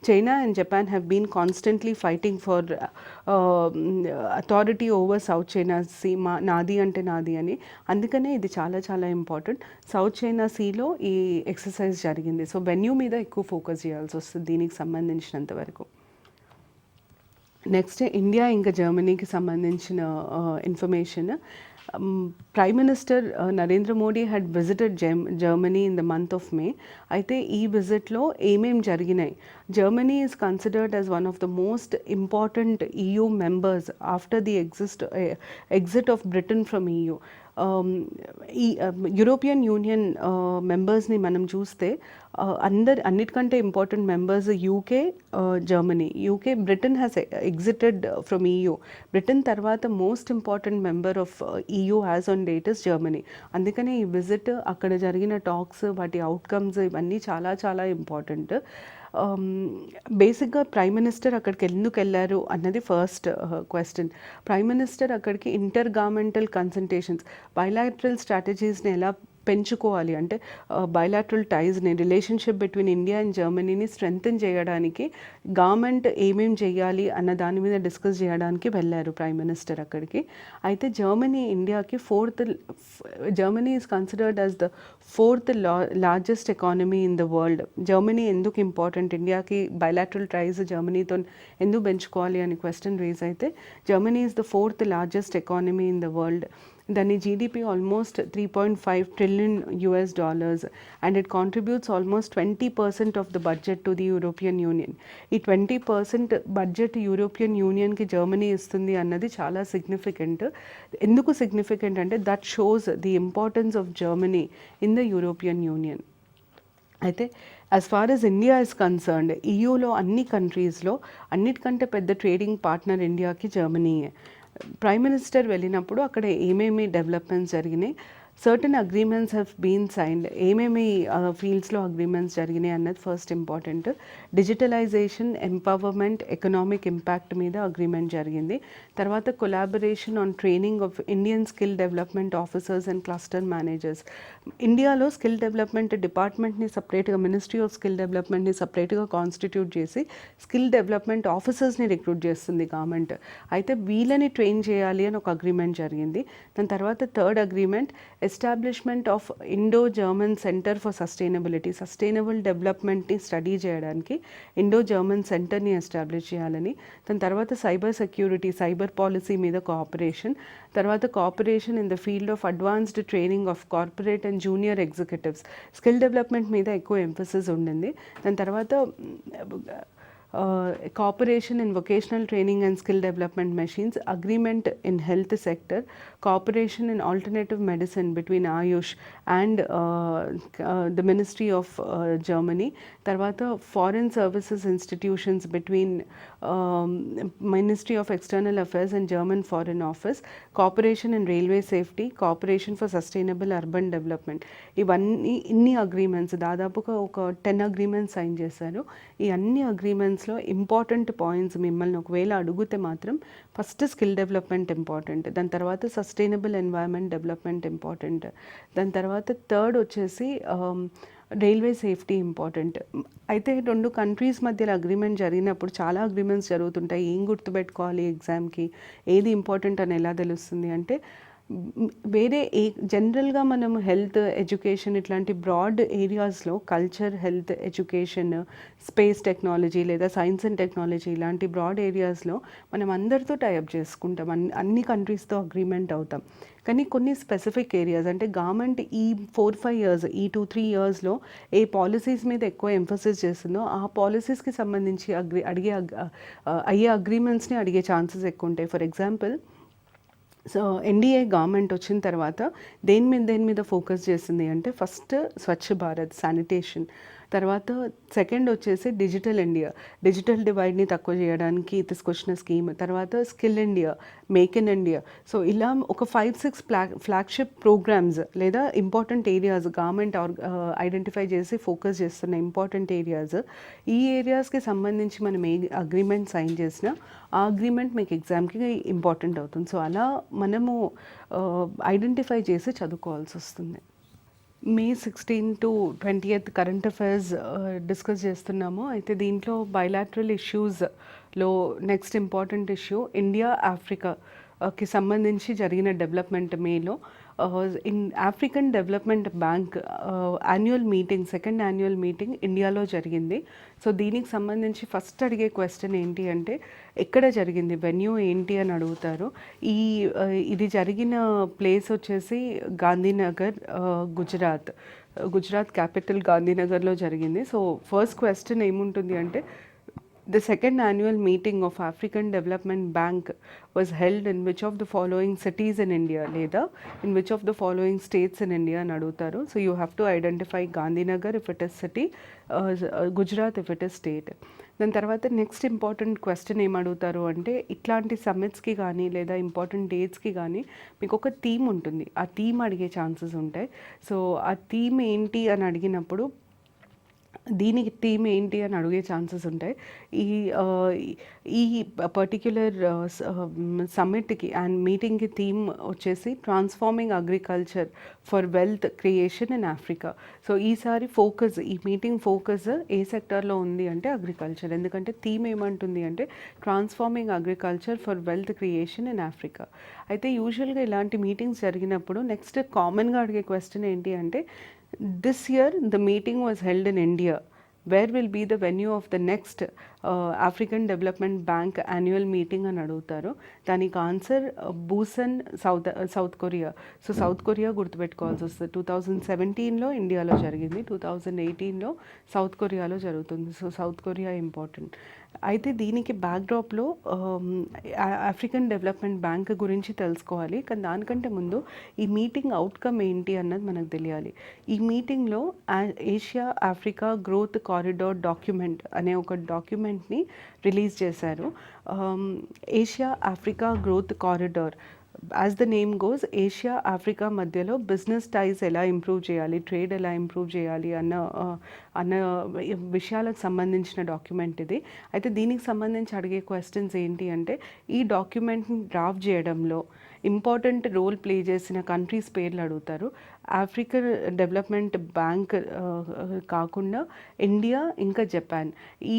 [SPEAKER 1] China and Japan have been constantly fighting for authority over South China Sea. నాది అంటే నాది అని. అందుకనే ఇది చాలా చాలా ఇంపార్టెంట్. సౌత్ చైనా సీలో ఈ ఎక్సర్సైజ్ జరిగింది. సో వెన్యూ మీద ఎక్కువ ఫోకస్ చేయాల్సి వస్తుంది దీనికి సంబంధించినంత వరకు. నెక్స్ట్ ఇండియా ఇంకా జర్మనీకి సంబంధించిన information. Prime Minister Narendra Modi had visited Germany in the month of May. అయితే ఈ విజిట్లో ఏమేం జరిగినాయి? Germany is considered as one of the most important EU members after the exit of Britain from EU. ఈ European union మెంబర్స్ని మనం చూస్తే అన్నిటికంటే important members UK, Germany. Britain has exited from EU. Britain తర్వాత most important member of EU as on date is Germany. అందుకనే ఈ visit, అక్కడ జరిగిన టాక్స్, వాటి అవుట్కమ్స్ ఇవన్నీ చాలా చాలా ఇంపార్టెంట్. బేసిక్గా ప్రైమ్ మినిస్టర్ అక్కడికి ఎందుకు వెళ్ళారు అన్నది ఫస్ట్ క్వశ్చన్. ప్రైమ్ మినిస్టర్ అక్కడికి ఇంటర్ గవర్నమెంటల్ కన్సల్టేషన్స్, బైలాటరల్ స్ట్రాటజీస్ని ఎలా పెంచుకోవాలి అంటే బైలాటరల్ టైజ్ని, రిలేషన్షిప్ బిట్వీన్ ఇండియా అండ్ జర్మనీని స్ట్రెంగ్తన్ చేయడానికి గవర్నమెంట్ ఏమేం చేయాలి అన్న దాని మీద డిస్కస్ చేయడానికి వెళ్ళారు ప్రైమ్ మినిస్టర్ అక్కడికి. అయితే జర్మనీ ఇండియాకి Germany is considered as the 4th largest economy in the world. Germany ఎందుకు ఇంపార్టెంట్, ఇండియాకి బైలాటరల్ టైజ్ జర్మనీతో ఎందుకు పెంచుకోవాలి అని క్వశ్చన్ రేజ్ అయితే, Germany is the 4th largest economy in the world. దాని GDP almost $3.5 trillion and it contributes almost 20% of the budget to the European Union. ఈ 20% budget European యూనియన్కి Germany ఇస్తుంది అన్నది చాలా సిగ్నిఫికెంట్. ఎందుకు సిగ్నిఫికెంట్ అంటే that shows the importance of Germany in the European Union. అయితే as far as India is concerned, EUలో అన్ని కంట్రీస్లో అన్నిటికంటే పెద్ద ట్రేడింగ్ పార్ట్నర్ ఇండియాకి జర్మనీయే. ప్రైమ్ మినిస్టర్ వెళ్ళినప్పుడు అక్కడ ఏమేమి డెవలప్మెంట్స్ జరిగినాయి? Certain agreements have been signed. ఏమేమి ఫీల్డ్స్లో అగ్రిమెంట్స్ జరిగినాయి అన్నది first important. Digitalisation, empowerment, economic impact మీద అగ్రిమెంట్ జరిగింది. తర్వాత collaboration on training of Indian skill development officers and cluster managers. ఇండియాలో స్కిల్ డెవలప్మెంట్ డిపార్ట్మెంట్ని సపరేట్గా, మినిస్ట్రీ ఆఫ్ స్కిల్ డెవలప్మెంట్ని సపరేట్గా కాన్స్టిట్యూట్ చేసి స్కిల్ డెవలప్మెంట్ ఆఫీసర్స్ని రిక్రూట్ చేస్తుంది గవర్నమెంట్. అయితే వీళ్ళని ట్రైన్ చేయాలి అని ఒక అగ్రిమెంట్ జరిగింది. దాని తర్వాత third agreement, establishment of Indo German centre for sustainability. Sustainable డెవలప్మెంట్ని స్టడీ చేయడానికి ఇండో జర్మన్ సెంటర్ని ఎస్టాబ్లిష్ చేయాలని. దాని తర్వాత సైబర్ సెక్యూరిటీ, సైబర్ పాలసీ మీద కోఆపరేషన్. తర్వాత cooperation in the field of advanced training of corporate and junior executives. Skill development మీద ఎక్కువ ఎంఫసిస్ ఉండింది. దాని తర్వాత cooperation in vocational training and skill development machines, agreement in health sector, cooperation in alternative medicine between Ayush and the Ministry of Germany, tarvata foreign services institutions between Ministry of External Affairs and German Foreign Office, cooperation in railway safety, cooperation for sustainable urban development. ఇవన్నీ ఇన్ని agreements దాదాపుగా ఒక 10 agreements sign చేశారు. ఈ అన్ని అగ్రిమెంట్స్లో important points మిమ్మల్ని ఒకవేళ అడిగితే మాత్రం ఫస్ట్ స్కిల్ డెవలప్మెంట్ ఇంపార్టెంట్, దాని తర్వాత సస్టైనబుల్ ఎన్వైరన్మెంట్ డెవలప్మెంట్ ఇంపార్టెంట్, దాని తర్వాత థర్డ్ వచ్చేసి రైల్వే సేఫ్టీ ఇంపార్టెంట్. అయితే రెండు కంట్రీస్ మధ్యలో అగ్రిమెంట్ జరిగినప్పుడు చాలా అగ్రిమెంట్స్ జరుగుతుంటాయి. ఏం గుర్తుపెట్టుకోవాలి ఎగ్జామ్కి, ఏది ఇంపార్టెంట్ అని ఎలా తెలుస్తుంది అంటే, వేరే జనరల్గా మనం హెల్త్, ఎడ్యుకేషన్ ఇట్లాంటి బ్రాడ్ ఏరియాస్లో culture, health, education, space technology లేదా సైన్స్ అండ్ టెక్నాలజీ ఇలాంటి బ్రాడ్ ఏరియాస్లో మనం అందరితో టైఅప్ చేసుకుంటాం, అన్ని కంట్రీస్తో అగ్రిమెంట్ అవుతాం. కానీ కొన్ని స్పెసిఫిక్ ఏరియాస్ అంటే గవర్నమెంట్ ఈ 4-5 ఇయర్స్, ఈ 2-3 ఇయర్స్లో ఏ పాలసీస్ మీద ఎక్కువ ఎంఫసిస్ చేస్తుందో ఆ పాలసీస్కి సంబంధించి అయ్యే అగ్రిమెంట్స్ని అడిగే ఛాన్సెస్ ఎక్కువ ఉంటాయి. For example, so NDA government వచ్చిన తర్వాత దేని మీద ఫోకస్ చేసింది అంటే, ఫస్ట్ స్వచ్ఛ భారత్, శానిటేషన్, తర్వాత సెకండ్ వచ్చేసి డిజిటల్ ఇండియా, డిజిటల్ డివైడ్ని తక్కువ చేయడానికి తీసుకొచ్చిన స్కీమ్, తర్వాత skill India, make in India. So ఇలా ఒక 5-6 ఫ్లాగ్షిప్ ప్రోగ్రామ్స్ లేదా ఇంపార్టెంట్ ఏరియాస్ గవర్నమెంట్ ఐడెంటిఫై చేసి ఫోకస్ చేస్తున్న ఇంపార్టెంట్ ఏరియాస్. ఈ ఏరియాస్కి సంబంధించి మనం ఏ అగ్రిమెంట్ సైన్ చేసినా ఆ అగ్రిమెంట్ మీకు ఎగ్జామ్కి ఇంపార్టెంట్ అవుతుంది. సో అలా మనము ఐడెంటిఫై చేసి చదువుకోవాల్సి వస్తుంది. May 16 to 20th current affairs discuss చేస్తున్నాము. అయితే దీంట్లో బైలాటరల్ ఇష్యూస్లో నెక్స్ట్ ఇంపార్టెంట్ ఇష్యూ ఇండియా ఆఫ్రికాకి సంబంధించి జరిగిన డెవలప్మెంట్. మేలో in African development bank annual meeting, second annual meeting ఇండియాలో జరిగింది. సో దీనికి సంబంధించి ఫస్ట్ అడిగే క్వశ్చన్ ఏంటి అంటే, ఎక్కడ జరిగింది, వెన్యూ ఏంటి అని అడుగుతారు. ఇది జరిగిన ప్లేస్ వచ్చేసి గాంధీనగర్, గుజరాత్ క్యాపిటల్ గాంధీనగర్లో జరిగింది. సో ఫస్ట్ క్వశ్చన్ ఏముంటుంది అంటే, the second annual meeting of African Development Bank was held in which of the following cities in India, లేదా in which of the following states in India అని అడుగుతారు. So you have to identify Gandhinagar if it is city, Gujarat if it is state. దాని తర్వాత next important question ఏం అడుగుతారు అంటే, ఇట్లాంటి సమ్మిట్స్కి కానీ లేదా ఇంపార్టెంట్ డేట్స్కి కానీ మీకు ఒక థీమ్ ఉంటుంది, ఆ థీమ్ అడిగే ఛాన్సెస్ ఉంటాయి. సో ఆ థీమ్ ఏంటి అని అడిగినప్పుడు దీనికి థీమ్ ఏంటి అని అడిగే ఛాన్సెస్ ఉంటాయి. ఈ పర్టిక్యులర్ సమ్మిట్కి అండ్ మీటింగ్కి థీమ్ వచ్చేసి transforming agriculture for wealth creation in Africa. So ఈసారి ఈ మీటింగ్ ఫోకస్ ఏ సెక్టార్లో ఉంది అంటే అగ్రికల్చర్. ఎందుకంటే థీమ్ ఏమంటుంది అంటే transforming agriculture for wealth creation in Africa. అయితే యూజువల్గా ఇలాంటి మీటింగ్స్ జరిగినప్పుడు నెక్స్ట్ కామన్గా అడిగే క్వశ్చన్ ఏంటి అంటే, this year the meeting was held in India. Where will be the venue of the next African Development Bank annual meeting అని అడుగుతారు. దానికి answer Busan, South Korea. So South Korea గుర్తుపెట్టుకోవాల్సి వస్తుంది. 2017లో ఇండియాలో జరిగింది, 2018లో సౌత్ కొరియాలో జరుగుతుంది. So South Korea important. అయితే దీనికి బ్యాక్డ్రాప్లో ఆఫ్రికన్ డెవలప్మెంట్ బ్యాంక్ గురించి తెలుసుకోవాలి. కానీ దానికంటే ముందు ఈ మీటింగ్ అవుట్కమ్ ఏంటి అన్నది మనకు తెలియాలి. ఈ మీటింగ్లో Asia Africa growth corridor document అనే ఒక డాక్యుమెంట్ని రిలీజ్ చేశారు. Asia Africa growth corridor as the name goes Asia Africa మధ్యలో బిజినెస్ టైస్ ఎలా ఇంప్రూవ్ చేయాలి, ట్రేడ్ ఎలా ఇంప్రూవ్ చేయాలి అన్న విషయాలకు సంబంధించిన డాక్యుమెంట్ ఇది. అయితే దీనికి సంబంధించి అడిగే క్వశ్చన్స్ ఏంటి అంటే, ఈ డాక్యుమెంట్ని డ్రాఫ్ట్ చేయడంలో ఇంపార్టెంట్ రోల్ ప్లే చేసిన కంట్రీస్ పేర్లు అడుగుతారు. ఆఫ్రికన్ డెవలప్మెంట్ బ్యాంక్ కాకుండా ఇండియా ఇంకా జపాన్, ఈ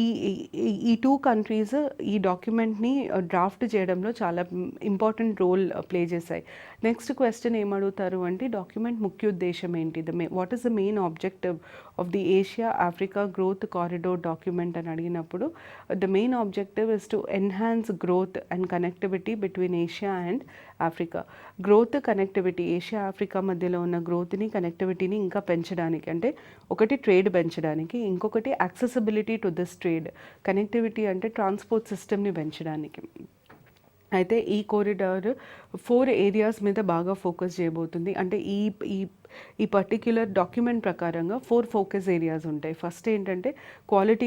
[SPEAKER 1] ఈ టూ కంట్రీస్ ఈ డాక్యుమెంట్ని డ్రాఫ్ట్ చేయడంలో చాలా ఇంపార్టెంట్ రోల్ ప్లే చేశాయి. నెక్స్ట్ క్వశ్చన్ ఏమడుగుతారు అంటే, డాక్యుమెంట్ ముఖ్య ఉద్దేశం ఏంటి, what is the main objective of the Asia Africa growth corridor document అని అడిగినప్పుడు, the main objective is to enhance growth and connectivity between Asia and Africa. Growth connectivity, Asia Africa మధ్యలో ఉన్న గ్రోత్ని కనెక్టివిటీని ఇంకా పెంచడానికి, అంటే ఒకటి ట్రేడ్ పెంచడానికి, ఇంకొకటి accessibility to this trade. Connectivity అంటే ట్రాన్స్పోర్ట్ సిస్టమ్ని పెంచడానికి. అయితే ఈ కారిడార్ 4 ఏరియాస్ మీద బాగా ఫోకస్ చేయబోతుంది. అంటే ఈ ఈ ఈ పర్టిక్యులర్ డాక్యుమెంట్ ప్రకారంగా 4 ఫోకస్ ఏరియాస్ ఉంటాయి. ఫస్ట్ ఏంటంటే quality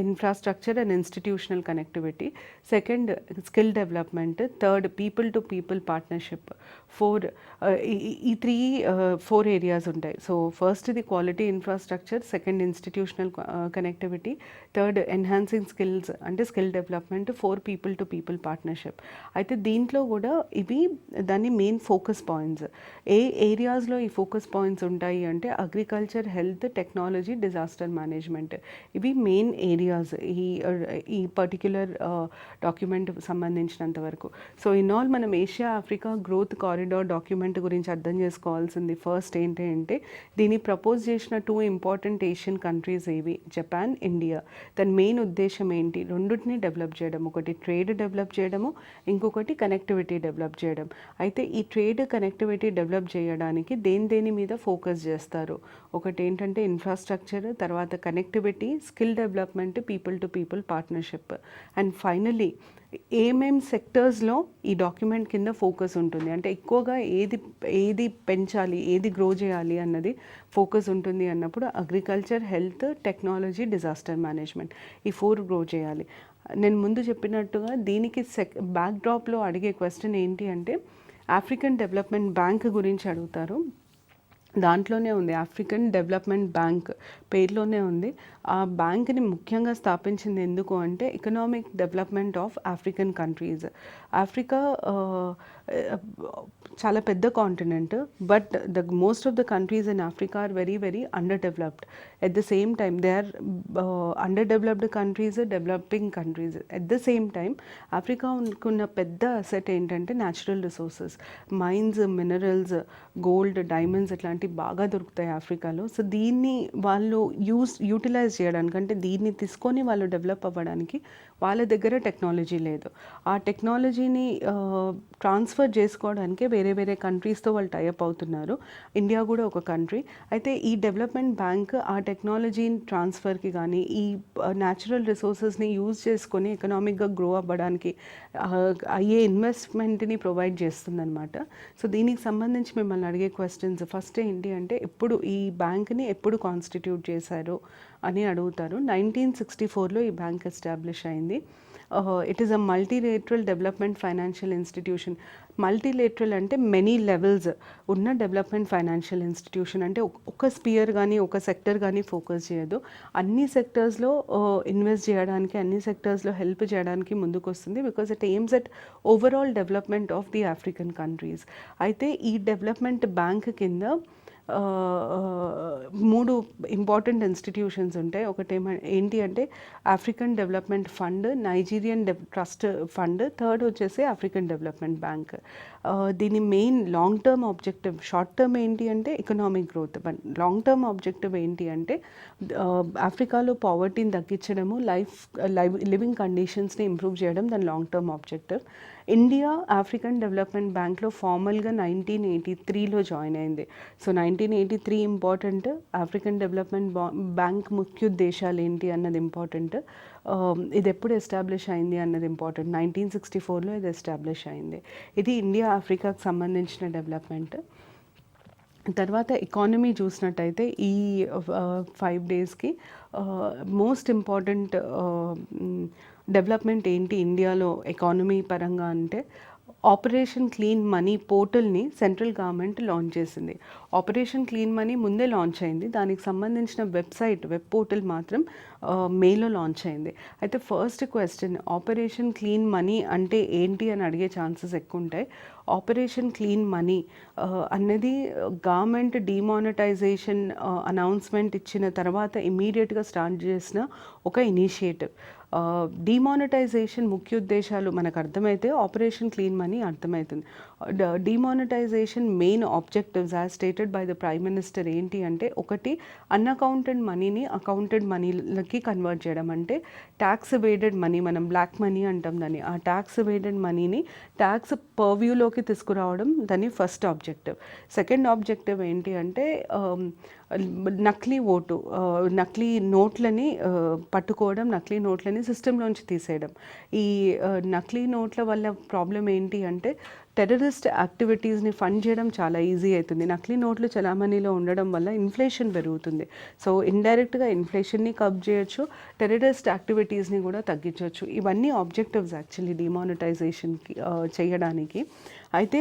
[SPEAKER 1] infrastructure and institutional connectivity, second skill development, third people to people partnership. ఈ 4 ఏరియాస్ ఉంటాయి. సో ఫస్ట్ది quality infrastructure, second institutional connectivity, third enhancing skills అంటే skill development, 4 people to people partnership. అయితే దీంట్లో కూడా ఇవి దాని మెయిన్ ఫోకస్ పాయింట్స్. ఏ ఏరియాస్లో ఈ ఫోకస్ పాయింట్స్ ఉంటాయి అంటే agriculture, health, technology, disaster management. ఇవి మెయిన్ ఏరియాస్ ఈ పర్టిక్యులర్ డాక్యుమెంట్ సంబంధించినంత వరకు. సో ఇన్ ఆల్ మనం Asia Africa growth corridor document గురించి అర్థం చేసుకోవాల్సింది ఫస్ట్ ఏంటి అంటే, దీన్ని ప్రపోజ్ చేసిన 2 ఇంపార్టెంట్ ఏషియన్ కంట్రీస్ ఏవి, జపాన్, ఇండియా. దాని మెయిన్ ఉద్దేశం ఏంటి, రెండింటిని డెవలప్ చేయడం, ఒకటి ట్రేడ్ డెవలప్ చేయడము, ఇంకొకటి కనెక్టివిటీ డెవలప్ చేయడం. అయితే ఈ ట్రేడ్ కనెక్టివిటీ డెవలప్ చేయడానికి దేని మీద ఫోకస్ చేస్తారు, ఒకటి ఏంటంటే ఇన్ఫ్రాస్ట్రక్చర్, తర్వాత connectivity, skill development, people to people partnership, and finally ఏమేం సెక్టర్స్లో ఈ డాక్యుమెంట్ కింద ఫోకస్ ఉంటుంది, అంటే ఎక్కువగా ఏది పెంచాలి, ఏది గ్రో చేయాలి అన్నది ఫోకస్ ఉంటుంది అన్నప్పుడు agriculture, health, technology, disaster management, ఈ 4 గ్రో చేయాలి. నేను ముందు చెప్పినట్టుగా దీనికి బ్యాక్డ్రాప్లో అడిగే క్వశ్చన్ ఏంటి అంటే, ఆఫ్రికన్ డెవలప్మెంట్ బ్యాంక్ గురించి అడుగుతారు. దాంట్లోనే ఉంది, ఆఫ్రికన్ డెవలప్మెంట్ బ్యాంక్ పేరులోనే ఉంది. ఆ బ్యాంక్ని ముఖ్యంగా స్థాపించింది ఎందుకు అంటే, economic development of African countries. Africa చాలా పెద్ద continent, but most of the countries in Africa are very very under developed. At the same time they are under developed countries, developing countries. At the same time Africa ఉన్న పెద్ద asset ఏంటంటే natural resources, mines, minerals, gold, diamonds ఇట్లాంటివి బాగా దొరుకుతాయి ఆఫ్రికాలో. So దీన్ని వాళ్ళు utilise చేయడానికి, అంటే దీన్ని తీసుకొని వాళ్ళు డెవలప్ అవ్వడానికి వాళ్ళ దగ్గర టెక్నాలజీ లేదు. ఆ టెక్నాలజీని ట్రాన్స్ఫర్ చేసుకోవడానికే వేరే కంట్రీస్తో వాళ్ళు టైఅప్ అవుతున్నారు. ఇండియా కూడా ఒక కంట్రీ. అయితే ఈ డెవలప్మెంట్ బ్యాంక్ ఆ టెక్నాలజీని ట్రాన్స్ఫర్కి కానీ, ఈ న్యాచురల్ రిసోర్సెస్ని యూజ్ చేసుకొని ఎకనామిక్గా గ్రో అవ్వడానికి అయ్యే ఇన్వెస్ట్మెంట్ని ప్రొవైడ్ చేస్తుందన్నమాట. సో దీనికి సంబంధించి మిమ్మల్ని అడిగే క్వశ్చన్స్ ఫస్ట్ ఏంటి అంటే, ఈ బ్యాంక్ని ఎప్పుడు కాన్స్టిట్యూట్ చేశారు అని అడుగుతారు. 1964లో ఈ బ్యాంక్ ఎస్టాబ్లిష్ అయింది. It is a multilateral development financial institution. Multilateral అంటే మెనీ లెవెల్స్ ఉన్న డెవలప్మెంట్ ఫైనాన్షియల్ ఇన్స్టిట్యూషన్. అంటే ఒక స్పియర్ కానీ ఒక సెక్టర్ కానీ ఫోకస్ చేయదు, అన్ని సెక్టర్స్లో ఇన్వెస్ట్ చేయడానికి, అన్ని సెక్టర్స్లో హెల్ప్ చేయడానికి ముందుకు వస్తుంది. Because it AIIMS at overall development of the African countries. అయితే ఈ డెవలప్మెంట్ బ్యాంక్ కింద 3 ఇంపార్టెంట్ ఇన్స్టిట్యూషన్స్ ఉంటాయి. ఏంటి అంటే African development fund, Nigerian trust fund, third వచ్చేసి ఆఫ్రికన్ డెవలప్మెంట్ బ్యాంక్. దీని main long term objective, short term ఏంటి అంటే economic growth, but long term objective ఏంటి అంటే ఆఫ్రికాలో పావర్టీని తగ్గించడము, లివింగ్ కండిషన్స్ని ఇంప్రూవ్ చేయడం దాని long term objective. India African development బ్యాంక్లో ఫార్మల్గా 1983లో జాయిన్ అయింది. So 1983 important, African development bank ముఖ్య ఉద్దేశాలు ఏంటి అన్నది ఇంపార్టెంట్, ఇది ఎప్పుడు ఎస్టాబ్లిష్ అయింది అన్నది ఇంపార్టెంట్. 1964లో ఇది ఎస్టాబ్లిష్ అయింది. ఇది ఇండియా ఆఫ్రికాకు సంబంధించిన డెవలప్మెంట్. తర్వాత ఎకానమీ చూసినట్టయితే ఈ 5 డేస్కి మోస్ట్ ఇంపార్టెంట్ డెవలప్మెంట్ ఏంటి ఇండియాలో ఎకానమీ పరంగా అంటే, ఆపరేషన్ క్లీన్ మనీ పోర్టల్ని సెంట్రల్ గవర్నమెంట్ లాంచ్ చేసింది. ఆపరేషన్ క్లీన్ మనీ ముందే లాంచ్ అయింది, దానికి సంబంధించిన వెబ్ పోర్టల్ మాత్రం మేలో లాంచ్ అయింది. అయితే first question, operation clean money అంటే ఏంటి అని అడిగే ఛాన్సెస్ ఎక్కువ ఉంటాయి. ఆపరేషన్ క్లీన్ మనీ అన్నది గవర్నమెంట్ డిమానిటైజేషన్ అనౌన్స్మెంట్ ఇచ్చిన తర్వాత ఇమీడియట్గా స్టార్ట్ చేసిన ఒక ఇనిషియేటివ్. డిమానిటైజేషన్ ముఖ్య ఉద్దేశాలు మనకు అర్థమైతే ఆపరేషన్ క్లీన్ మనీ అర్థమవుతుంది. Demonetisation main objectives as stated by the prime minister ఏంటి అంటే, ఒకటి అన్అకౌంటెడ్ మనీని అకౌంటెడ్ మనీలకి కన్వర్ట్ చేయడం, అంటే ట్యాక్స్ ఎవేడెడ్ మనీ, మనం బ్లాక్ మనీ అంటాం దాన్ని, ఆ ట్యాక్స్ ఎవేడెడ్ మనీని ట్యాక్స్ పర్వ్యూలోకి తీసుకురావడం దాని ఫస్ట్ ఆబ్జెక్టివ్. సెకండ్ ఆబ్జెక్టివ్ ఏంటి అంటే నకిలీ ఓటు, నకిలీ నోట్లని పట్టుకోవడం, నకిలీ నోట్లని సిస్టంలోంచి తీసేయడం. ఈ నకిలీ నోట్ల వల్ల ప్రాబ్లం ఏంటి అంటే టెర్రరిస్ట్ యాక్టివిటీస్ని ఫండ్ చేయడం చాలా ఈజీ అవుతుంది. నకిలీ నోట్లు చలామణిలో ఉండడం వల్ల ఇన్ఫ్లేషన్ పెరుగుతుంది. సో ఇండైరెక్ట్గా ఇన్ఫ్లేషన్ని కబ్ చేయొచ్చు, టెర్రరిస్ట్ యాక్టివిటీస్ని కూడా తగ్గించవచ్చు. ఇవన్నీ ఆబ్జెక్టివ్స్ యాక్చువల్లీ డిమానిటైజేషన్కి చేయడానికి. అయితే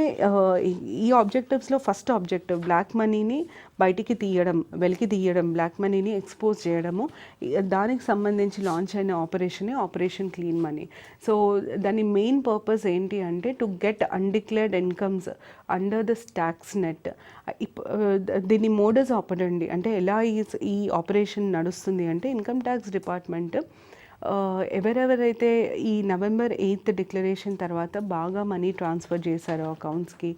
[SPEAKER 1] ఈ ఆబ్జెక్టివ్స్లో ఫస్ట్ ఆబ్జెక్టివ్ బ్లాక్ మనీని బయటికి తీయడం, వెలికి తీయడం, బ్లాక్ మనీని ఎక్స్పోజ్ చేయడము. దానికి సంబంధించి లాంచ్ అయిన ఆపరేషన్ క్లీన్ మనీ. సో దాని మెయిన్ పర్పస్ ఏంటి అంటే to get undeclared incomes under the tax net. దీని మోడస్ ఆపరండి అంటే ఎలా ఈ ఆపరేషన్ నడుస్తుంది అంటే, ఇన్కమ్ ట్యాక్స్ డిపార్ట్మెంట్ ఎవరెవరైతే ఈ November 8th డిక్లరేషన్ తర్వాత బాగా మనీ ట్రాన్స్ఫర్ చేశారో అకౌంట్స్కి,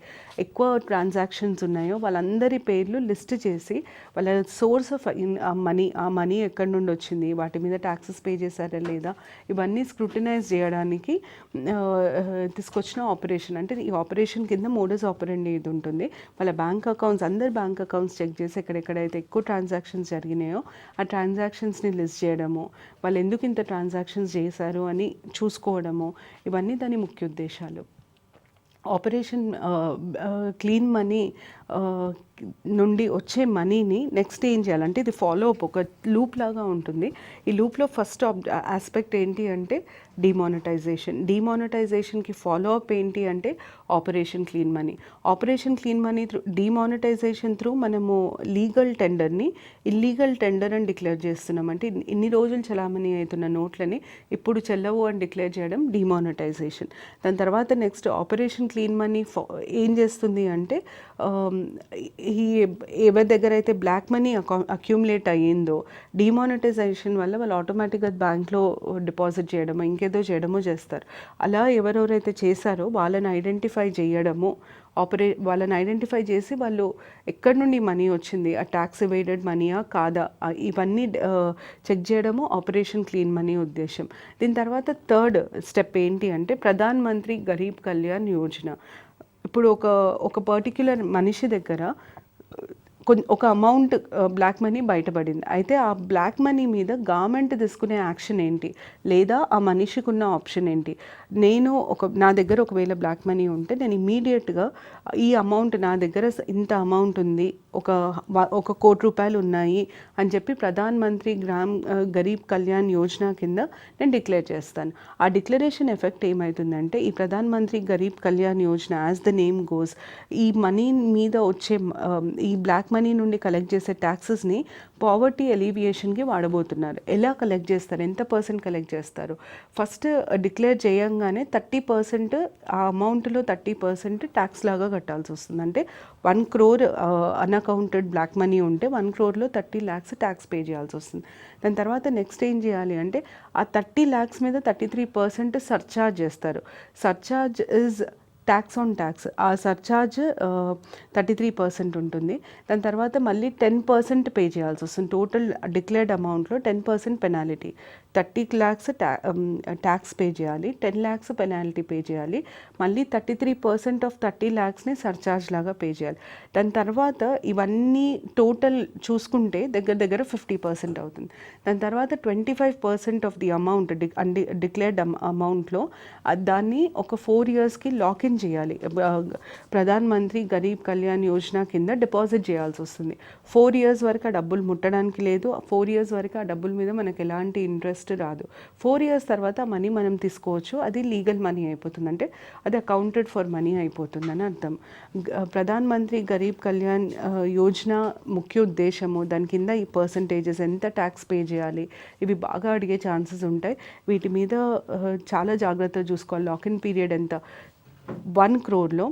[SPEAKER 1] ఎక్కువ ట్రాన్సాక్షన్స్ ఉన్నాయో వాళ్ళందరి పేర్లు లిస్ట్ చేసి వాళ్ళ సోర్స్ ఆఫ్ ఆ మనీ ఎక్కడి నుండి వచ్చింది, వాటి మీద ట్యాక్సెస్ పే చేశారా లేదా, ఇవన్నీ స్క్రూటినైజ్ చేయడానికి తీసుకొచ్చిన ఆపరేషన్. అంటే ఈ ఆపరేషన్ కింద మోడస్ ఆపరండి ఇది ఉంటుంది. వాళ్ళ బ్యాంక్ అకౌంట్స్, అందరి బ్యాంక్ అకౌంట్స్ చెక్ చేసి ఎక్కడెక్కడైతే ఎక్కువ ట్రాన్సాక్షన్స్ జరిగినాయో ఆ ట్రాన్సాక్షన్స్ని లిస్ట్ చేయడము, వాళ్ళు ఎందుకు ఇంత ట్రాన్సాక్షన్స్ చేశారు అని చూసుకోవడము, ఇవన్నీ దాని ముఖ్య ఉద్దేశాలు. ఆపరేషన్ క్లీన్ మనీ నుండి వచ్చే మనీని నెక్స్ట్ ఏం చేయాలంటే, ఇది ఫాలో అప్ ఒక లూప్ లాగా ఉంటుంది. ఈ లూప్లో ఫస్ట్ ఆస్పెక్ట్ ఏంటి అంటే డిమానిటైజేషన్కి ఫాలో అప్ ఏంటి అంటే operation clean money. Operation clean money demonetisation through మనము లీగల్ టెండర్ని ఇల్లీగల్ టెండర్ అని డిక్లేర్ చేస్తున్నాం. అంటే ఇన్ని రోజులు చలామణి అవుతున్న నోట్లని ఇప్పుడు చెల్లవు అని డిక్లేర్ చేయడం డిమానిటైజేషన్. దాని తర్వాత నెక్స్ట్ ఆపరేషన్ క్లీన్ మనీ ఏం చేస్తుంది అంటే, ఎవరి దగ్గర అయితే బ్లాక్ మనీ అక్యూములేట్ అయ్యిందో డిమానిటైజేషన్ వల్ల వాళ్ళు ఆటోమేటిక్గా బ్యాంక్లో డిపాజిట్ చేయడమో ఇంకేదో చేయడమో చేస్తారు. అలా ఎవరెవరైతే చేశారో వాళ్ళని ఐడెంటిఫై చేయడము, వాళ్ళని ఐడెంటిఫై చేసి వాళ్ళు ఎక్కడి నుండి మనీ వచ్చింది, ఆ ట్యాక్స్ ఎవేడెడ్ మనీయా కాదా, ఇవన్నీ చెక్ చేయడము ఆపరేషన్ క్లీన్ మనీ ఉద్దేశం. దీని తర్వాత థర్డ్ స్టెప్ ఏంటి అంటే ప్రధాన్ మంత్రి గరీబ్ కళ్యాణ్ యోజన. ఇప్పుడు ఒక పర్టిక్యులర్ మనిషి దగ్గర ఒక అమౌంట్ బ్లాక్ మనీ బయటపడింది. అయితే ఆ బ్లాక్ మనీ మీద గవర్నమెంట్ తీసుకునే యాక్షన్ ఏంటి, లేదా ఆ మనిషికి ఉన్న ఆప్షన్ ఏంటి? నా దగ్గర ఒకవేళ బ్లాక్ మనీ ఉంటే నేను ఇమీడియట్గా ఈ అమౌంట్, నా దగ్గర ఇంత అమౌంట్ ఉంది, ఒక 1 కోటి రూపాయలు ఉన్నాయి అని చెప్పి ప్రధాన్ మంత్రి గరీబ్ కళ్యాణ్ యోజన కింద నేను డిక్లేర్ చేస్తాను. ఆ డిక్లరేషన్ ఎఫెక్ట్ ఏమవుతుందంటే, ఈ Pradhan Mantri Garib Kalyan Yojana as the name goes, ఈ మనీ మీద వచ్చే ఈ బ్లాక్ మనీ నుండి కలెక్ట్ చేసే ట్యాక్సెస్ని పావర్టీ ఎలివియేషన్కి వాడబోతున్నారు. ఎలా కలెక్ట్ చేస్తారు, ఎంత పర్సెంట్ కలెక్ట్ చేస్తారు? ఫస్ట్ డిక్లేర్ చేయంగానే 30%, ఆ అమౌంట్లో 30% ట్యాక్స్ లాగా కట్టాల్సి వస్తుంది. అంటే 1 crore అన్అకౌంటెడ్ బ్లాక్ మనీ ఉంటే 1 crore 30 lakhs ట్యాక్స్ పే చేయాల్సి వస్తుంది. దాని తర్వాత నెక్స్ట్ ఏం చేయాలి అంటే, ఆ 30 lakhs మీద 33% సర్చార్జ్ చేస్తారు. Surcharge is tax on tax. ఆ సర్చార్జ్ 33% ఉంటుంది. దాని తర్వాత మళ్ళీ 10% పే చేయాల్సి వస్తుంది. టోటల్ డిక్లేర్డ్ అమౌంట్లో 10% పెనాలిటీ. 30 lakhs ట్యాక్స్ పే చేయాలి, 10 lakhs పెనాల్టీ పే చేయాలి, మళ్ళీ 33% ఆఫ్ 30 lakhsని సర్చార్జ్ లాగా పే చేయాలి. దాని తర్వాత ఇవన్నీ టోటల్ చూసుకుంటే దగ్గర 50% అవుతుంది. దాని తర్వాత 25% ఆఫ్ ది అమౌంట్ డిక్లేర్డ్ అమౌంట్లో దాన్ని ఒక 4 yearsకి లాక్ ఇన్ చేయాలి. ప్రధాన్ మంత్రి గరీబ్ కళ్యాణ్ యోజన కింద డిపాజిట్ చేయాల్సి వస్తుంది. 4 years వరకు ఆ డబ్బులు ముట్టడానికి లేదు. 4 years వరకు ఆ డబ్బుల మీద మనకు ఎలాంటి ఇంట్రెస్ట్ రాదు. 4 years తర్వాత మనీ మనం తీసుకోవచ్చు. అది లీగల్ మనీ అయిపోతుంది, అంటే అది అకౌంటెడ్ ఫర్ మనీ అయిపోతుందని అర్థం. ప్రధాన్ మంత్రి గరీబ్ కళ్యాణ్ యోజన ముఖ్య ఉద్దేశము, దాని కింద ఈ పర్సంటేజెస్ ఎంత ట్యాక్స్ పే చేయాలి, ఇవి బాగా అడిగే ఛాన్సెస్ ఉంటాయి. వీటి మీద చాలా జాగ్రత్తగా చూసుకోవాలి. లాకిన్ పీరియడ్ ఎంత, 1 crore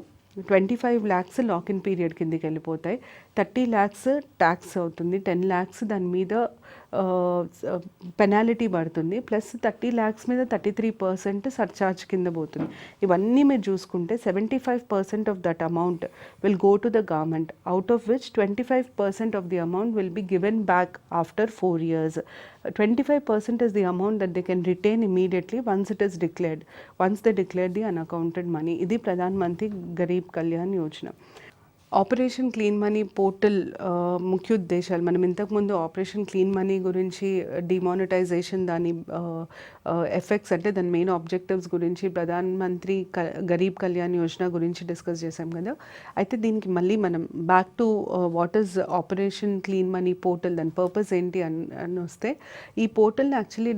[SPEAKER 1] 25 lakhs లాకిన్ పీరియడ్ కిందకి వెళ్ళిపోతాయి. 30 lakhs ట్యాక్స్ అవుతుంది. 10 lakhs దాని మీద పెనాలిటీ పడుతుంది. ప్లస్ 30 lakhs మీద 33% సర్చార్జ్ కింద పోతుంది. ఇవన్నీ మీరు చూసుకుంటే 75% of that amount will go to the government, out of which 25% of the amount will be given back after 4 years. 25% is the amount that they can retain immediately once it is declared, once they declare the unaccounted money. ఇది Pradhan Mantri Garib Kalyan Yojana. Operation clean money portal ముఖ్య ఉద్దేశాలు, మనం ఇంతకుముందు operation clean money గురించి, demonetisation, దాని effects, అంటే దాని main objectives గురించి, ప్రధాన్ మంత్రి గరీబ్ కళ్యాణ్ యోజన గురించి డిస్కస్ చేసాం కదా. అయితే దీనికి మళ్ళీ మనం back to what is operation clean money portal, దాని పర్పస్ ఏంటి అని వస్తే, ఈ పోర్టల్ని యాక్చువల్లీ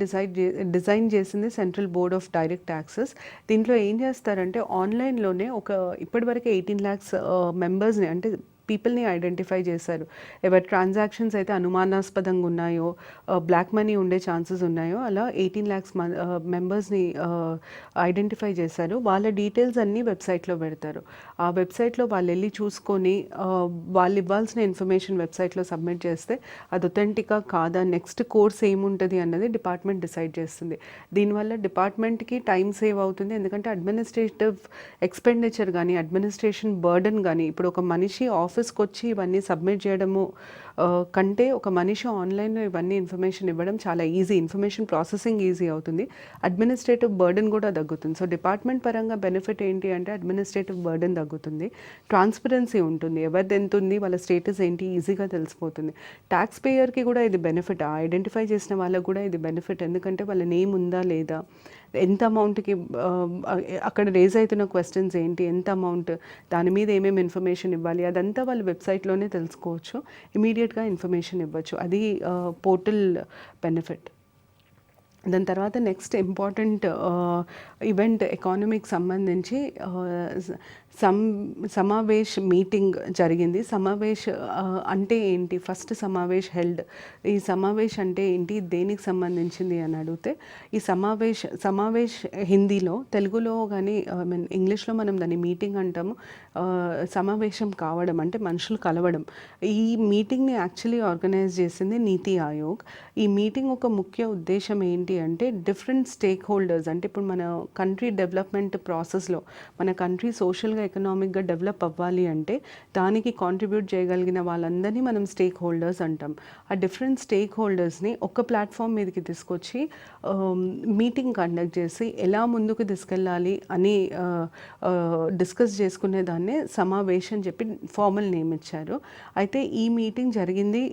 [SPEAKER 1] డిజైన్ చేసింది central board of direct taxes. దీంట్లో ఏం చేస్తారంటే ఆన్లైన్లోనే ఇప్పటివరకు 18 lakhs మెంబర్స్ అంటే పీపుల్ని ఐడెంటిఫై చేశారు. ఎవరి ట్రాన్సాక్షన్స్ అయితే అనుమానాస్పదంగా ఉన్నాయో, బ్లాక్ మనీ ఉండే ఛాన్సెస్ ఉన్నాయో, అలా 18 lakhs మెంబర్స్ని ఐడెంటిఫై చేశారు. వాళ్ళ డీటెయిల్స్ అన్నీ వెబ్సైట్లో పెడతారు. ఆ వెబ్సైట్లో వాళ్ళు వెళ్ళి చూసుకొని వాళ్ళు ఇవ్వాల్సిన ఇన్ఫర్మేషన్ వెబ్సైట్లో సబ్మిట్ చేస్తే అది ఒథెంటికా కాదా, నెక్స్ట్ కోర్స్ ఏముంటుంది అన్నది డిపార్ట్మెంట్ డిసైడ్ చేస్తుంది. దీనివల్ల డిపార్ట్మెంట్కి టైం సేవ్ అవుతుంది. ఎందుకంటే అడ్మినిస్ట్రేటివ్ ఎక్స్పెండిచర్ కానీ, అడ్మినిస్ట్రేషన్ బర్డన్ కానీ, ఇప్పుడు ఒక మనిషి ఆఫీస్కి వచ్చి ఇవన్నీ సబ్మిట్ చేయడము కంటే ఒక మనిషి ఆన్లైన్లో ఇవన్నీ ఇన్ఫర్మేషన్ ఇవ్వడం చాలా ఈజీ. ఇన్ఫర్మేషన్ ప్రాసెసింగ్ ఈజీ అవుతుంది, అడ్మినిస్ట్రేటివ్ బర్డన్ కూడా తగ్గుతుంది. సో డిపార్ట్మెంట్ పరంగా బెనిఫిట్ ఏంటి అంటే అడ్మినిస్ట్రేటివ్ బర్డన్ తగ్గుతుంది, ట్రాన్స్పరెన్సీ ఉంటుంది, ఎవరిది ఎంత ఉంది, వాళ్ళ స్టేటస్ ఏంటి ఈజీగా తెలిసిపోతుంది. ట్యాక్స్ పేయర్కి కూడా ఇది బెనిఫిట్, ఐడెంటిఫై చేసిన వాళ్ళకు కూడా ఇది బెనిఫిట్. ఎందుకంటే వాళ్ళ నేమ్ ఉందా లేదా, ఎంత అమౌంట్కి, అక్కడ రేజ్ అవుతున్న క్వశ్చన్స్ ఏంటి, ఎంత అమౌంట్, దాని మీద ఏమేమి ఇన్ఫర్మేషన్ ఇవ్వాలి, అదంతా వాళ్ళు వెబ్సైట్లోనే తెలుసుకోవచ్చు, ఇమీడియట్గా ఇన్ఫర్మేషన్ ఇవ్వచ్చు. అది పోర్టల్ బెనిఫిట్. దాని తర్వాత నెక్స్ట్ ఇంపార్టెంట్ ఈవెంట్ ఎకానమీకి సంబంధించి సమావేశ్ మీటింగ్ జరిగింది. సమావేశ్ అంటే ఏంటి, ఫస్ట్ సమావేశ్ హెల్డ్. ఈ సమావేశ్ అంటే ఏంటి, దేనికి సంబంధించింది అని అడిగితే, ఈ సమావేశ్ హిందీలో, తెలుగులో కానీ ఐ మీన్ ఇంగ్లీష్లో మనం దాన్ని మీటింగ్ అంటాము. సమావేశం కావడం అంటే మనుషులు కలవడం. ఈ మీటింగ్ని యాక్చువల్లీ ఆర్గనైజ్ చేసింది నీతి ఆయోగ్. ఈ మీటింగ్ ఒక ముఖ్య ఉద్దేశం ఏంటి అంటే డిఫరెంట్ స్టేక్ హోల్డర్స్, అంటే ఇప్పుడు మన కంట్రీ డెవలప్మెంట్ ప్రాసెస్లో మన కంట్రీ సోషల్గా ఎకనామిక్గా డెవలప్ అవ్వాలి అంటే దానికి కాంట్రిబ్యూట్ చేయగలిగిన వాళ్ళందరినీ మనం స్టేక్ హోల్డర్స్ అంటాం. ఆ డిఫరెంట్ స్టేక్ హోల్డర్స్ని ఒక ప్లాట్ఫామ్ మీదకి తీసుకొచ్చి మీటింగ్ కండక్ట్ చేసి ఎలా ముందుకు తీసుకెళ్ళాలి అని డిస్కస్ చేసుకునే దాన్నే సమావేశం అని చెప్పి ఫార్మల్ నేమ్ ఇచ్చారు. అయితే ఈ మీటింగ్ జరిగింది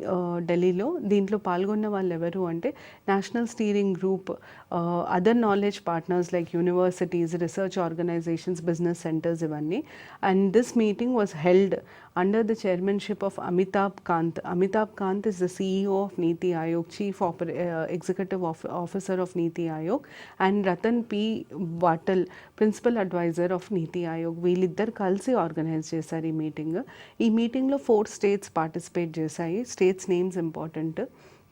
[SPEAKER 1] ఢిల్లీలో. దీంట్లో పాల్గొన్న వాళ్ళు ఎవరు అంటే national steering group, other knowledge partners like universities, research organisations, business centres, ఇవన్నీ. And this meeting was held under the chairmanship of Amitabh Kant. Amitabh Kant is the CEO of NITI Aayog, Chief Executive Officer of NITI Aayog, and Ratan P. Vatal, Principal Advisor of NITI Aayog. వీళ్ళిద్దరు కలిసి organise చేశారు ఈ meeting. ఈ మీటింగ్లో 4 states participate చేశాయి. States names important: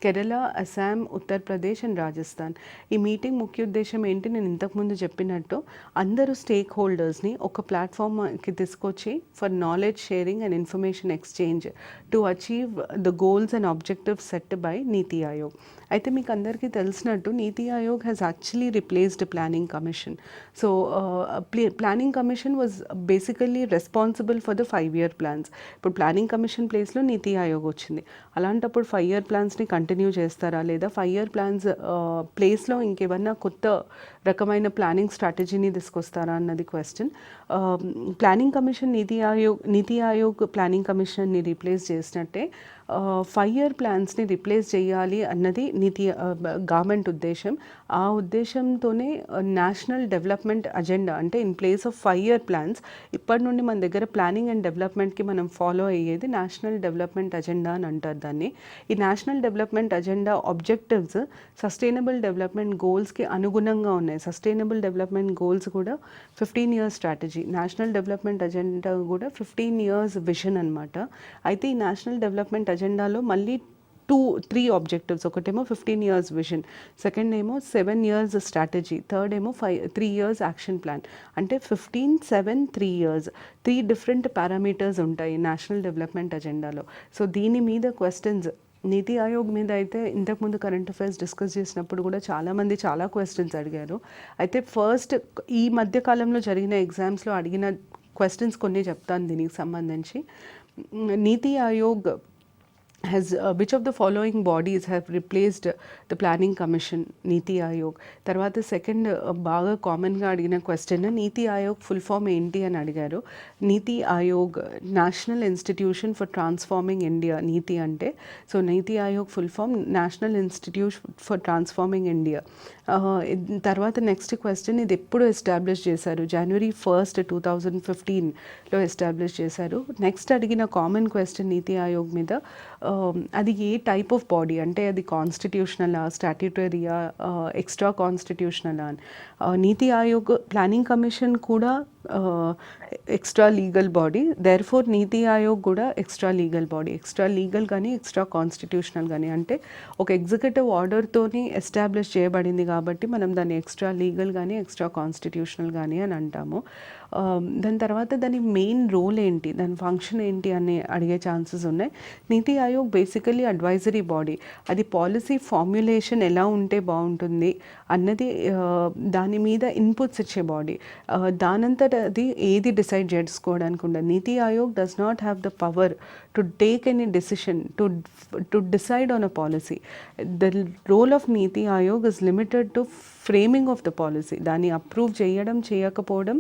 [SPEAKER 1] Kerala, Assam, Uttar Pradesh and Rajasthan. ఈ meeting ముఖ్య ఉద్దేశం ఏంటి, నేను ఇంతకుముందు చెప్పినట్టు అందరూ స్టేక్ హోల్డర్స్ని ఒక ప్లాట్ఫామ్కి తీసుకొచ్చి for knowledge sharing and information exchange to achieve the goals and objectives set by నీతి ఆయోగ్. అయితే మీకు అందరికీ తెలిసినట్టు నీతి Aayog has actually replaced planning commission. So planning commission was basically responsible for the 5-year plans. ఇప్పుడు ప్లానింగ్ కమిషన్ ప్లేస్లో నీతి ఆయోగ్ వచ్చింది. అలాంటప్పుడు 5-year plans continue చేస్తారా, లేదా 5-year plans ప్లేస్లో ఇంకేమన్నా కొత్త రకమైన ప్లానింగ్ స్ట్రాటజీని తీసుకొస్తారా అన్నది క్వశ్చన్. ప్లానింగ్ కమిషన్ నీతి ఆయోగ్ ప్లానింగ్ కమిషన్ని రీప్లేస్ చేసినట్టే 5-year ప్లాన్స్ని రిప్లేస్ చేయాలి అన్నది గవర్నమెంట్ ఉద్దేశం. ఆ ఉద్దేశంతోనే నేషనల్ డెవలప్మెంట్ అజెండా అంటే in place of 5-year plans ఇప్పటి నుండి మన దగ్గర ప్లానింగ్ అండ్ డెవలప్మెంట్కి మనం ఫాలో అయ్యేది నేషనల్ డెవలప్మెంట్ అజెండా అని అంటారు దాన్ని. ఈ national development agenda objectives sustainable development గోల్స్కి అనుగుణంగా ఉన్నాయి. సస్టైనబుల్ డెవలప్మెంట్ గోల్స్ కూడా 15 years strategy, national development agenda కూడా 15 years విజన్ అనమాట. అయితే ఈ నేషనల్ డెవలప్మెంట్ అజెండాలో మళ్ళీ 3 ఆబ్జెక్టివ్స్, ఒకటేమో 15 years విజన్, సెకండ్ ఏమో 7 years స్ట్రాటజీ, థర్డ్ ఏమో 3 years యాక్షన్ ప్లాన్. అంటే 15, 7, 3 years 3 డిఫరెంట్ పారామీటర్స్ ఉంటాయి నేషనల్ డెవలప్మెంట్ అజెండాలో. సో దీని మీద క్వశ్చన్స్ నీతి ఆయోగ్ మీద అయితే ఇంతకుముందు కరెంట్ అఫైర్స్ డిస్కస్ చేసినప్పుడు కూడా చాలామంది చాలా క్వశ్చన్స్ అడిగారు. అయితే ఫస్ట్ ఈ మధ్య కాలంలో జరిగిన ఎగ్జామ్స్లో అడిగిన క్వశ్చన్స్ కొన్ని చెప్తాను దీనికి సంబంధించి. నీతి Aayog which of the following bodies have replaced the planning commission? నీతి ఆయోగ్. తర్వాత సెకండ్ బాగా కామన్గా అడిగిన question NITI Aayog full form ఏంటి అని అడిగారు. NITI Aayog national institution for transforming India. NITI అంటే so NITI Aayog full form national institute for transforming India. తర్వాత నెక్స్ట్ క్వశ్చన్ ఇది ఎప్పుడు ఎస్టాబ్లిష్ చేశారు? January 1st, 2015లో ఎస్టాబ్లిష్ చేశారు. నెక్స్ట్ అడిగిన కామన్ క్వశ్చన్ నీతి ఆయోగ్ మీద అది ఏ టైప్ ఆఫ్ బాడీ అంటే అది కాన్స్టిట్యూషనలా, స్టాట్యూటరీయా, ఎక్స్ట్రా కాన్స్టిట్యూషనలా అని. నీతి ఆయోగ్ ప్లానింగ్ కమిషన్ కూడా ఎక్స్ట్రా లీగల్ బాడీ, దేర్ఫోర్ నీతి ఆయోగ్ కూడా extra legal body. Extra legal కానీ ఎక్స్ట్రా కాన్స్టిట్యూషనల్ కానీ అంటే ఒక ఎగ్జిక్యూటివ్ ఆర్డర్తోని ఎస్టాబ్లిష్ చేయబడింది కాబట్టి మనం దాన్ని ఎక్స్ట్రా లీగల్ కానీ ఎక్స్ట్రా కాన్స్టిట్యూషనల్ కానీ అని అంటాము. దాని తర్వాత దాని మెయిన్ రోల్ ఏంటి, దాని ఫంక్షన్ ఏంటి అని అడిగే ఛాన్సెస్ ఉన్నాయి. నీతి ఆయోగ్ బేసికలీ అడ్వైజరీ బాడీ. అది పాలసీ ఫార్మ్యులేషన్ ఎలా ఉంటే బాగుంటుంది అన్నది దాని మీద ఇన్పుట్స్ ఇచ్చే బాడీ. దానంతట అది ఏది డిసైడ్ చేసుకోవడానికి ఉండదు. NITI Aayog does not have the power to take any decision to decide on a policy. The role of NITI Aayog is limited to framing of the policy. దాన్ని అప్రూవ్ చేయడం చేయకపోవడం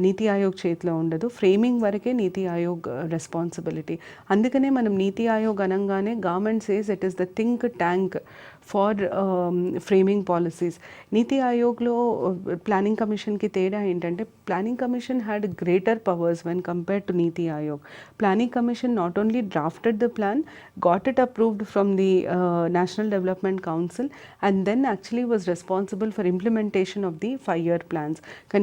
[SPEAKER 1] నీతి ఆయోగ్ చేతిలో ఉండదు. ఫ్రేమింగ్ వరకే నీతి ఆయోగ్ రెస్పాన్సిబిలిటీ. అందుకనే మనం నీతి ఆయోగ్ అనగానే government says it is the think tank for framing policies. NITI ఆయోగ్లో ప్లానింగ్ కమిషన్కి తేడా ఏంటంటే planning commission had greater powers when compared to NITI Aayog. Planning commission not only drafted the plan, got it approved from the national development council and then actually was responsible for implementation of the 5-year plans.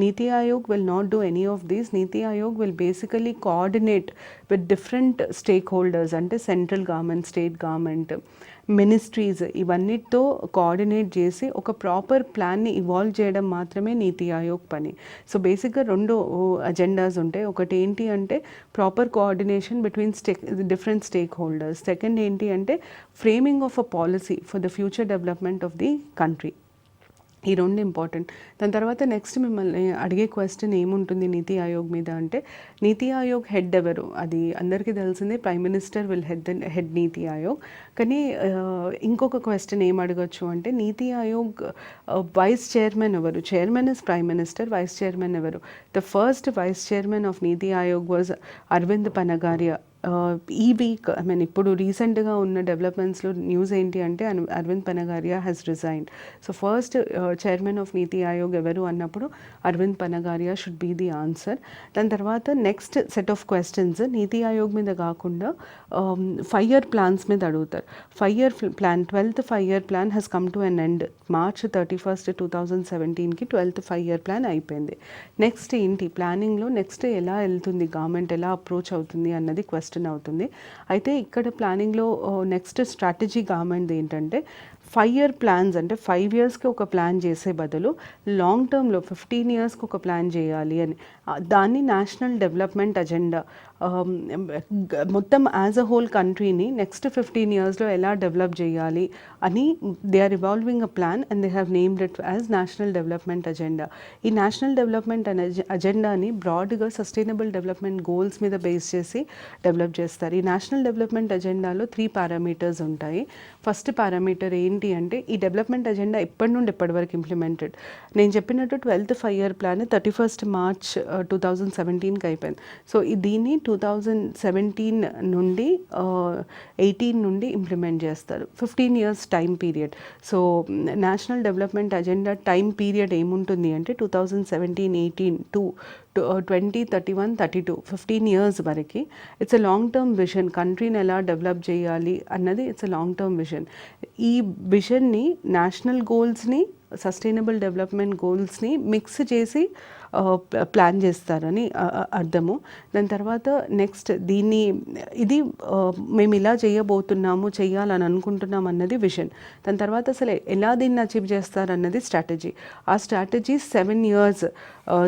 [SPEAKER 1] NITI Aayog will not do any of these. NITI Aayog will basically coordinate with different stakeholders అంటే central government, state government, ministries ఇవన్నిటితో coordinate చేసి ఒక proper ప్లాన్ని evolve చేయడం మాత్రమే నీతి ఆయోగ్ పని. So బేసిక్గా 2 agendas ఉంటాయి. ఒకటి ఏంటి అంటే proper coordination between different stake holders. Second ఏంటి అంటే framing of a policy for the future development of the country. ఈ 2 ఇంపార్టెంట్. దాని తర్వాత నెక్స్ట్ మిమ్మల్ని అడిగే క్వశ్చన్ ఏముంటుంది నీతి ఆయోగ్ మీద అంటే నీతి ఆయోగ్ హెడ్ ఎవరు? అది అందరికీ తెలిసిందే, ప్రైమ్ మినిస్టర్ విల్ హెడ్ నీతి ఆయోగ్. కానీ ఇంకొక క్వశ్చన్ ఏం అడగచ్చు అంటే నీతి ఆయోగ్ వైస్ చైర్మన్ ఎవరు? Chairman is prime minister, vice chairman ఎవరు? The first vice chairman of NITI Aayog was Arvind Panagariya. ఈ వీక్ ఇప్పుడు రీసెంట్గా ఉన్న డెవలప్మెంట్స్లో న్యూస్ ఏంటి అంటే Arvind Panagariya has resigned. So first chairman of NITI Aayog ఎవరు అన్నప్పుడు Arvind Panagariya should be the answer. దాని తర్వాత నెక్స్ట్ సెట్ ఆఫ్ క్వశ్చన్స్ నీతి ఆయోగ్ మీద కాకుండా 5-year ప్లాన్స్ మీద అడుగుతారు. 5-year plan 12th 5-year plan has come to an end. March 31st, 2017కి 12th 5-year plan అయిపోయింది. Next ఏంటి ప్లానింగ్లో నెక్స్ట్ ఎలా వెళ్తుంది గవర్నమెంట్, ఎలా అప్రోచ్ అవుతుంది అన్నది క్వశ్చన్ అవుతుంది. అయితే ఇక్కడ ప్లానింగ్లో నెక్స్ట్ స్ట్రాటజీ గవర్నమెంట్ ఏంటంటే 5-year ప్లాన్స్ అంటే 5 yearsకి ఒక ప్లాన్ చేసే బదులు లాంగ్ టర్మ్లో 15 yearsకి ఒక ప్లాన్ చేయాలి అని. దాన్ని నేషనల్ డెవలప్మెంట్ అజెండా మొత్తం యాజ్ అ హోల్ కంట్రీని నెక్స్ట్ 15 yearsలో ఎలా డెవలప్ చేయాలి అని they are evolving a plan and they have named it as national development agenda. ఈ నేషనల్ డెవలప్మెంట్ అజెండాని బ్రాడ్గా సస్టైనబుల్ డెవలప్మెంట్ గోల్స్ మీద బేస్ చేసి డెవలప్ చేస్తారు. ఈ నేషనల్ డెవలప్మెంట్ అజెండాలో 3 పారామీటర్స్ ఉంటాయి. ఫస్ట్ పారామీటర్ ఏంటి అంటే ఈ డెవలప్మెంట్ అజెండా ఎప్పటి నుండి ఎప్పటి వరకు ఇంప్లిమెంటెడ్. నేను చెప్పినట్టు 12th 5-year plan 31st March 2017కి అయిపోయింది. సో దీన్ని 2017 నుండి 18 నుండి ఇంప్లిమెంట్ చేస్తారు. 15 years time period. So national development agenda time period ఏముంటుంది అంటే 2017-18 టు 2031-32 15 years వరకు. It's a long term vision. కంట్రీని ఎలా డెవలప్ చేయాలి అన్నది it's a long term vision. ఈ విజన్ని నేషనల్ గోల్స్ని సస్టైనబుల్ డెవలప్మెంట్ గోల్స్ని మిక్స్ చేసి ప్లాన్ చేస్తారని అర్థము. దాని తర్వాత నెక్స్ట్ ఇది మేము ఇలా చేయబోతున్నాము, చేయాలని అనుకుంటున్నాం అన్నది విజన్. దాని తర్వాత అసలు ఎలా దీన్ని అచీవ్ చేస్తారన్నది స్ట్రాటజీ. ఆ స్ట్రాటజీ 7 years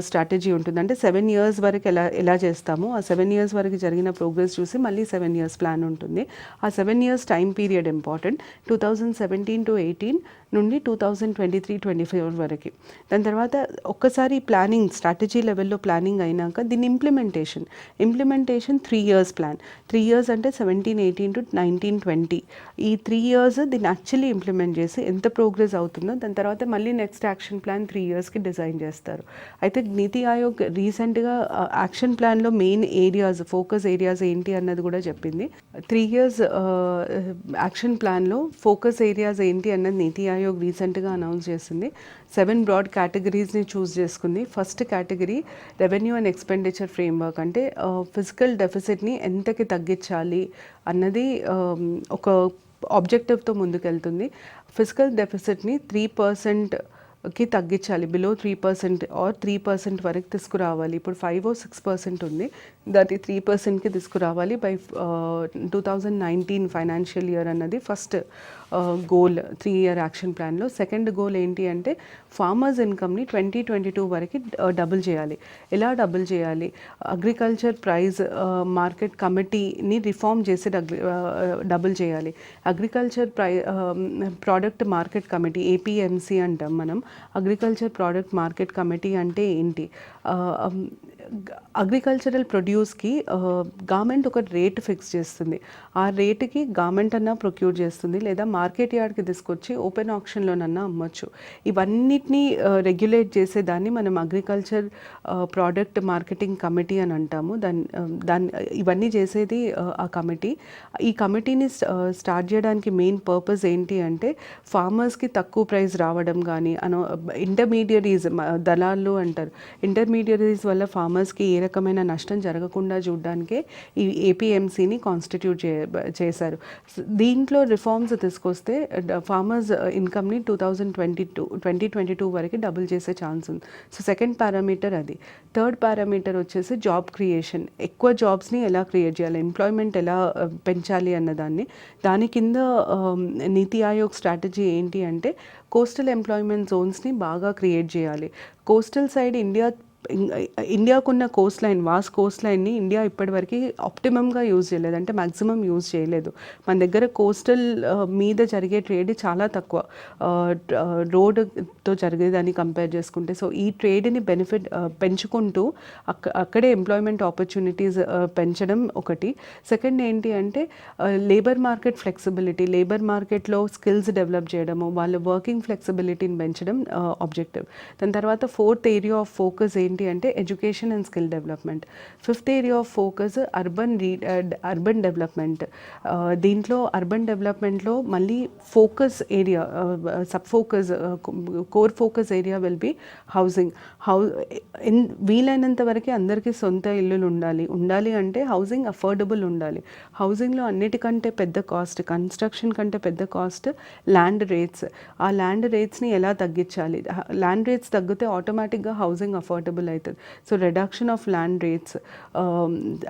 [SPEAKER 1] స్ట్రాటజీ ఉంటుంది. అంటే 7 years వరకు ఎలా చేస్తాము, ఆ 7 years వరకు జరిగిన ప్రోగ్రెస్ చూసి మళ్ళీ 7 years ప్లాన్ ఉంటుంది. ఆ 7 years టైం పీరియడ్ ఇంపార్టెంట్. 2017-18 నుండి 2023-24 వరకు. దాని తర్వాత ఒక్కసారి ప్లానింగ్ స్ట్రాటజీ లెవెల్లో ప్లానింగ్ అయినాక దీని ఇంప్లిమెంటేషన్ 3 years ప్లాన్. 3 years అంటే 17-18 to 19-20. ఈ 3 years దీన్ని యాక్చువల్లీ ఇంప్లిమెంట్ చేసి ఎంత ప్రోగ్రెస్ అవుతుందో దాని తర్వాత మళ్ళీ నెక్స్ట్ యాక్షన్ ప్లాన్ 3 yearsకి డిజైన్ చేస్తారు. అయితే నీతి ఆయోగ్ రీసెంట్గా యాక్షన్ ప్లాన్లో మెయిన్ ఏరియాస్, ఫోకస్ ఏరియాస్ ఏంటి అన్నది కూడా చెప్పింది. 3 years యాక్షన్ ప్లాన్లో ఫోకస్ ఏరియాస్ ఏంటి అన్నది నీతి ఆయోగ్ రీసెంట్గా అనౌన్స్ చేసింది. 7 బ్రాడ్ కేటగిరీస్ని చూస్ చేసుకుంది. First category revenue and expenditure framework. అంటే ఫిజికల్ డెఫిసిట్ని ఎంతకి తగ్గించాలి అన్నది ఒక ఆబ్జెక్టివ్తో ముందుకెళ్తుంది. ఫిజికల్ డెఫిసిట్ని 3%కి తగ్గించాలి. బిలో 3% ఆర్ 3% వరకు తీసుకురావాలి. ఇప్పుడు 5 or 6% ఉంది, దాన్ని 3%కి తీసుకురావాలి బై 2019 ఫైనాన్షియల్ ఇయర్ అన్నది ఫస్ట్ గోల్ 3 year యాక్షన్ ప్లాన్లో. సెకండ్ గోల్ ఏంటి అంటే ఫార్మర్స్ ఇన్కమ్ని 2022 వరకు డబుల్ చేయాలి. ఎలా డబుల్ చేయాలి? అగ్రికల్చర్ ప్రైస్ మార్కెట్ కమిటీని రిఫార్మ్ చేసి డబుల్ చేయాలి. Agriculture product market committee, APMC అంటాం మనం. అగ్రికల్చర్ ప్రోడక్ట్ మార్కెట్ కమిటీ అంటే ఏంటి? అగ్రికల్చరల్ ప్రొడ్యూస్కి గవర్నమెంట్ ఒక రేట్ ఫిక్స్ చేస్తుంది. ఆ రేటుకి గవర్నమెంట్ అన్నా ప్రొక్యూర్ చేస్తుంది, లేదా మార్కెట్ యార్డ్కి తీసుకొచ్చి ఓపెన్ ఆప్షన్లోనన్నా అమ్మొచ్చు. ఇవన్నిటినీ రెగ్యులేట్ చేసేదాన్ని మనం అగ్రికల్చర్ ప్రోడక్ట్ మార్కెటింగ్ కమిటీ అని అంటాము. ఇవన్నీ చేసేది ఆ కమిటీ. ఈ కమిటీని స్టార్ట్ చేయడానికి మెయిన్ పర్పస్ ఏంటి అంటే ఫార్మర్స్కి తక్కువ ప్రైస్ రావడం కానీ, ఇంటర్మీడియరీస్ దళాలు అంటారు, ఇంటర్మీడియరీస్ వల్ల ఫార్మర్స్కి ఏ రకమైన నష్టం జరగకుండా చూడడానికే ఈ ఏపీఎంసీని కాన్స్టిట్యూట్ చేశారు. దీంట్లో రిఫార్మ్స్ తీసుకొస్తే ఫార్మర్స్ ఇన్కమ్ని 2022 వరకు డబుల్ చేసే ఛాన్స్ ఉంది. సో సెకండ్ పారామీటర్ అది. థర్డ్ పారామీటర్ వచ్చేసి జాబ్ క్రియేషన్. ఎక్కువ జాబ్స్ని ఎలా క్రియేట్ చేయాలి, ఎంప్లాయ్మెంట్ ఎలా పెంచాలి అన్నదాన్ని. దాని కింద నీతి ఆయోగ్ స్ట్రాటజీ ఏంటి అంటే కోస్టల్ ఎంప్లాయ్మెంట్ జోన్స్ని బాగా క్రియేట్ చేయాలి. కోస్టల్ సైడ్ ఇండియాకున్న కోస్ట్ లైన్, వాస్ట్ కోస్ట్ లైన్ని ఇండియా ఇప్పటివరకు ఆప్టిమమ్గా యూజ్ చేయలేదు, అంటే మ్యాక్సిమం యూజ్ చేయలేదు. మన దగ్గర కోస్టల్ మీద జరిగే ట్రేడ్ చాలా తక్కువ రోడ్తో జరిగేదాన్ని కంపేర్ చేసుకుంటే. సో ఈ ట్రేడ్ని పెంచుకుంటూ అక్కడే ఎంప్లాయ్మెంట్ ఆపర్చునిటీస్ పెంచడం ఒకటి. సెకండ్ ఏంటి అంటే లేబర్ మార్కెట్ ఫ్లెక్సిబిలిటీ, లేబర్ మార్కెట్లో స్కిల్స్ డెవలప్ చేయడము, వాళ్ళ వర్కింగ్ ఫ్లెక్సిబిలిటీని పెంచడం ఆబ్జెక్టివ్. దాని తర్వాత ఫోర్త్ ఏరియా ఆఫ్ ఫోకస్ ఏంటి అంటే education and skill development. Fifth area of focus urban development. దీంట్లో అర్బన్ డెవలప్మెంట్లో మళ్ళీ focus area, sub focus, core focus area will be housing. వీలైనంత వరకు అందరికీ సొంత ఇల్లులు ఉండాలి అంటే హౌసింగ్ అఫోర్డబుల్ ఉండాలి. హౌసింగ్లో అన్నిటికంటే పెద్ద కాస్ట్, కన్స్ట్రక్షన్ కంటే పెద్ద కాస్ట్ ల్యాండ్ రేట్స్. ఆ ల్యాండ్ రేట్స్ని ఎలా తగ్గించాలి? ల్యాండ్ రేట్స్ తగ్గితే ఆటోమేటిక్గా హౌసింగ్ అఫోర్డబుల్ అవైలబుల్ అవుతుంది. So reduction of land rates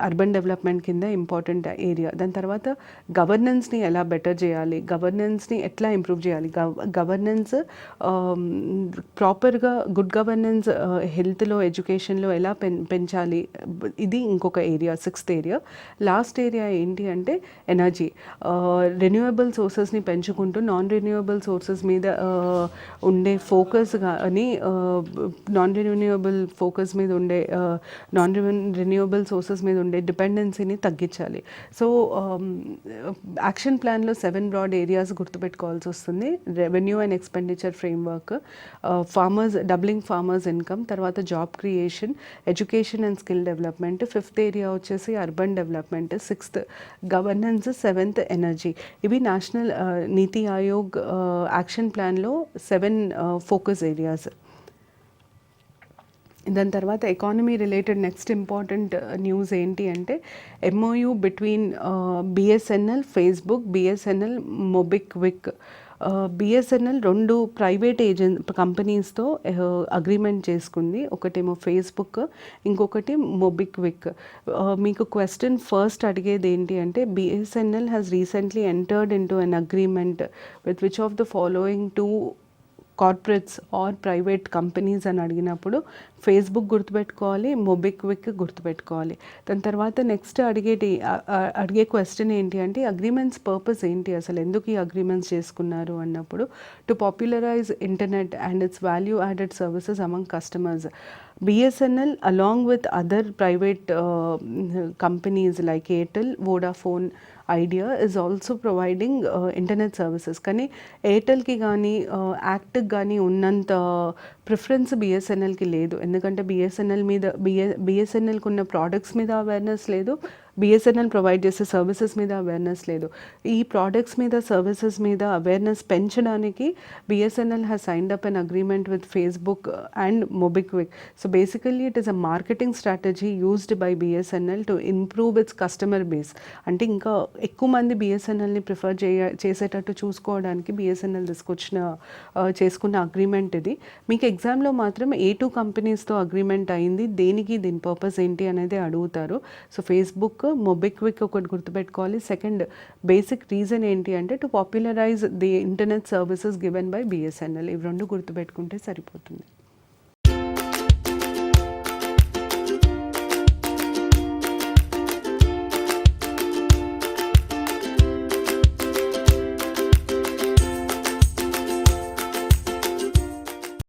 [SPEAKER 1] urban development కింద ఇంపార్టెంట్ ఏరియా. దాని తర్వాత గవర్నెన్స్ని ఎలా బెటర్ చేయాలి, గవర్నెన్స్ని ఎట్లా ఇంప్రూవ్ చేయాలి, గవర్నెన్స్ ప్రాపర్గా గుడ్ గవర్నెన్స్ హెల్త్లో ఎడ్యుకేషన్లో ఎలా పెంచాలి, ఇది ఇంకొక area, sixth area. Last area ఏంటి అంటే ఎనర్జీ. రెన్యూవబుల్ సోర్సెస్ని పెంచుకుంటూ నాన్ రెన్యూవబుల్ సోర్సెస్ మీద ఉండే ఫోకస్ కానీ నాన్ రెన్యూవబుల్ సోర్సెస్ మీద ఉండే డిపెండెన్సీని తగ్గించాలి. సో యాక్షన్ ప్లాన్లో 7 బ్రాడ్ ఏరియాస్ గుర్తుపెట్టుకోవాల్సి వస్తుంది. Revenue and expenditure framework, doubling farmers income, తర్వాత job creation, education and skill development, fifth area వచ్చేసి urban development, sixth governance, seventh energy. ఇవి నేషనల్ నీతి ఆయోగ్ యాక్షన్ ప్లాన్లో 7 ఫోకస్ ఏరియాస్. దాని తర్వాత economy related next important news ఏంటి అంటే MOU between BSNL, Facebook, BSNL, MobiKwik. BSNL 2 private కంపెనీస్తో agreement చేసుకుంది. ఒకటేమో ఫేస్బుక్, ఇంకొకటి మొబిక్విక్. మీకు క్వశ్చన్ ఫస్ట్ అడిగేది ఏంటి అంటే BSNL has recently entered into an agreement with which of the following 2 corporates or private companies అని అడిగినప్పుడు ఫేస్బుక్ గుర్తుపెట్టుకోవాలి, మొబిక్విక్ గుర్తుపెట్టుకోవాలి. దాని తర్వాత నెక్స్ట్ అడిగే క్వశ్చన్ ఏంటి అంటే అగ్రిమెంట్స్ పర్పస్ ఏంటి, అసలు ఎందుకు ఈ అగ్రిమెంట్స్ చేసుకున్నారు అన్నప్పుడు to popularise internet and it's value added services among customers. BSNL along with other private companies like Airtel, Vodafone, Idea is also providing internet services. కానీ ఎయిర్టెల్కి కానీ యాక్ట్కి కానీ ఉన్నంత ప్రిఫరెన్స్ BSNLకి లేదు. ఎందుకంటే BSNLకి ఉన్న ప్రోడక్ట్స్ మీద అవేర్నెస్ లేదు, BSNL ప్రొవైడ్ చేసే సర్వీసెస్ మీద అవేర్నెస్ లేదు. ఈ ప్రోడక్ట్స్ మీద సర్వీసెస్ మీద అవేర్నెస్ పెంచడానికి BSNL has signed up an agreement with Facebook and Mobiquick. So basically it is a marketing strategy used by BSNL to improve its customer base. అంటే ఇంకా ఎక్కువ మంది BSNLని ప్రిఫర్ చేసేటట్టు చూసుకోవడానికి BSNL చేసుకున్న అగ్రిమెంట్ ఇది. మీకు ఎగ్జామ్లో మాత్రం ఏ 2 కంపెనీస్తో అగ్రిమెంట్ అయింది, దేనికి, దీని పర్పస్ ఏంటి అనేది అడుగుతారు. సో ఫేస్బుక్, మొబిక్విక్ ఒకటి గుర్తుపెట్టుకోవాలి. సెకండ్ బేసిక్ రీజన్ ఏంటి అంటే to popularise the internet services given by BSNL. ఇవి 2 గుర్తుపెట్టుకుంటే సరిపోతుంది.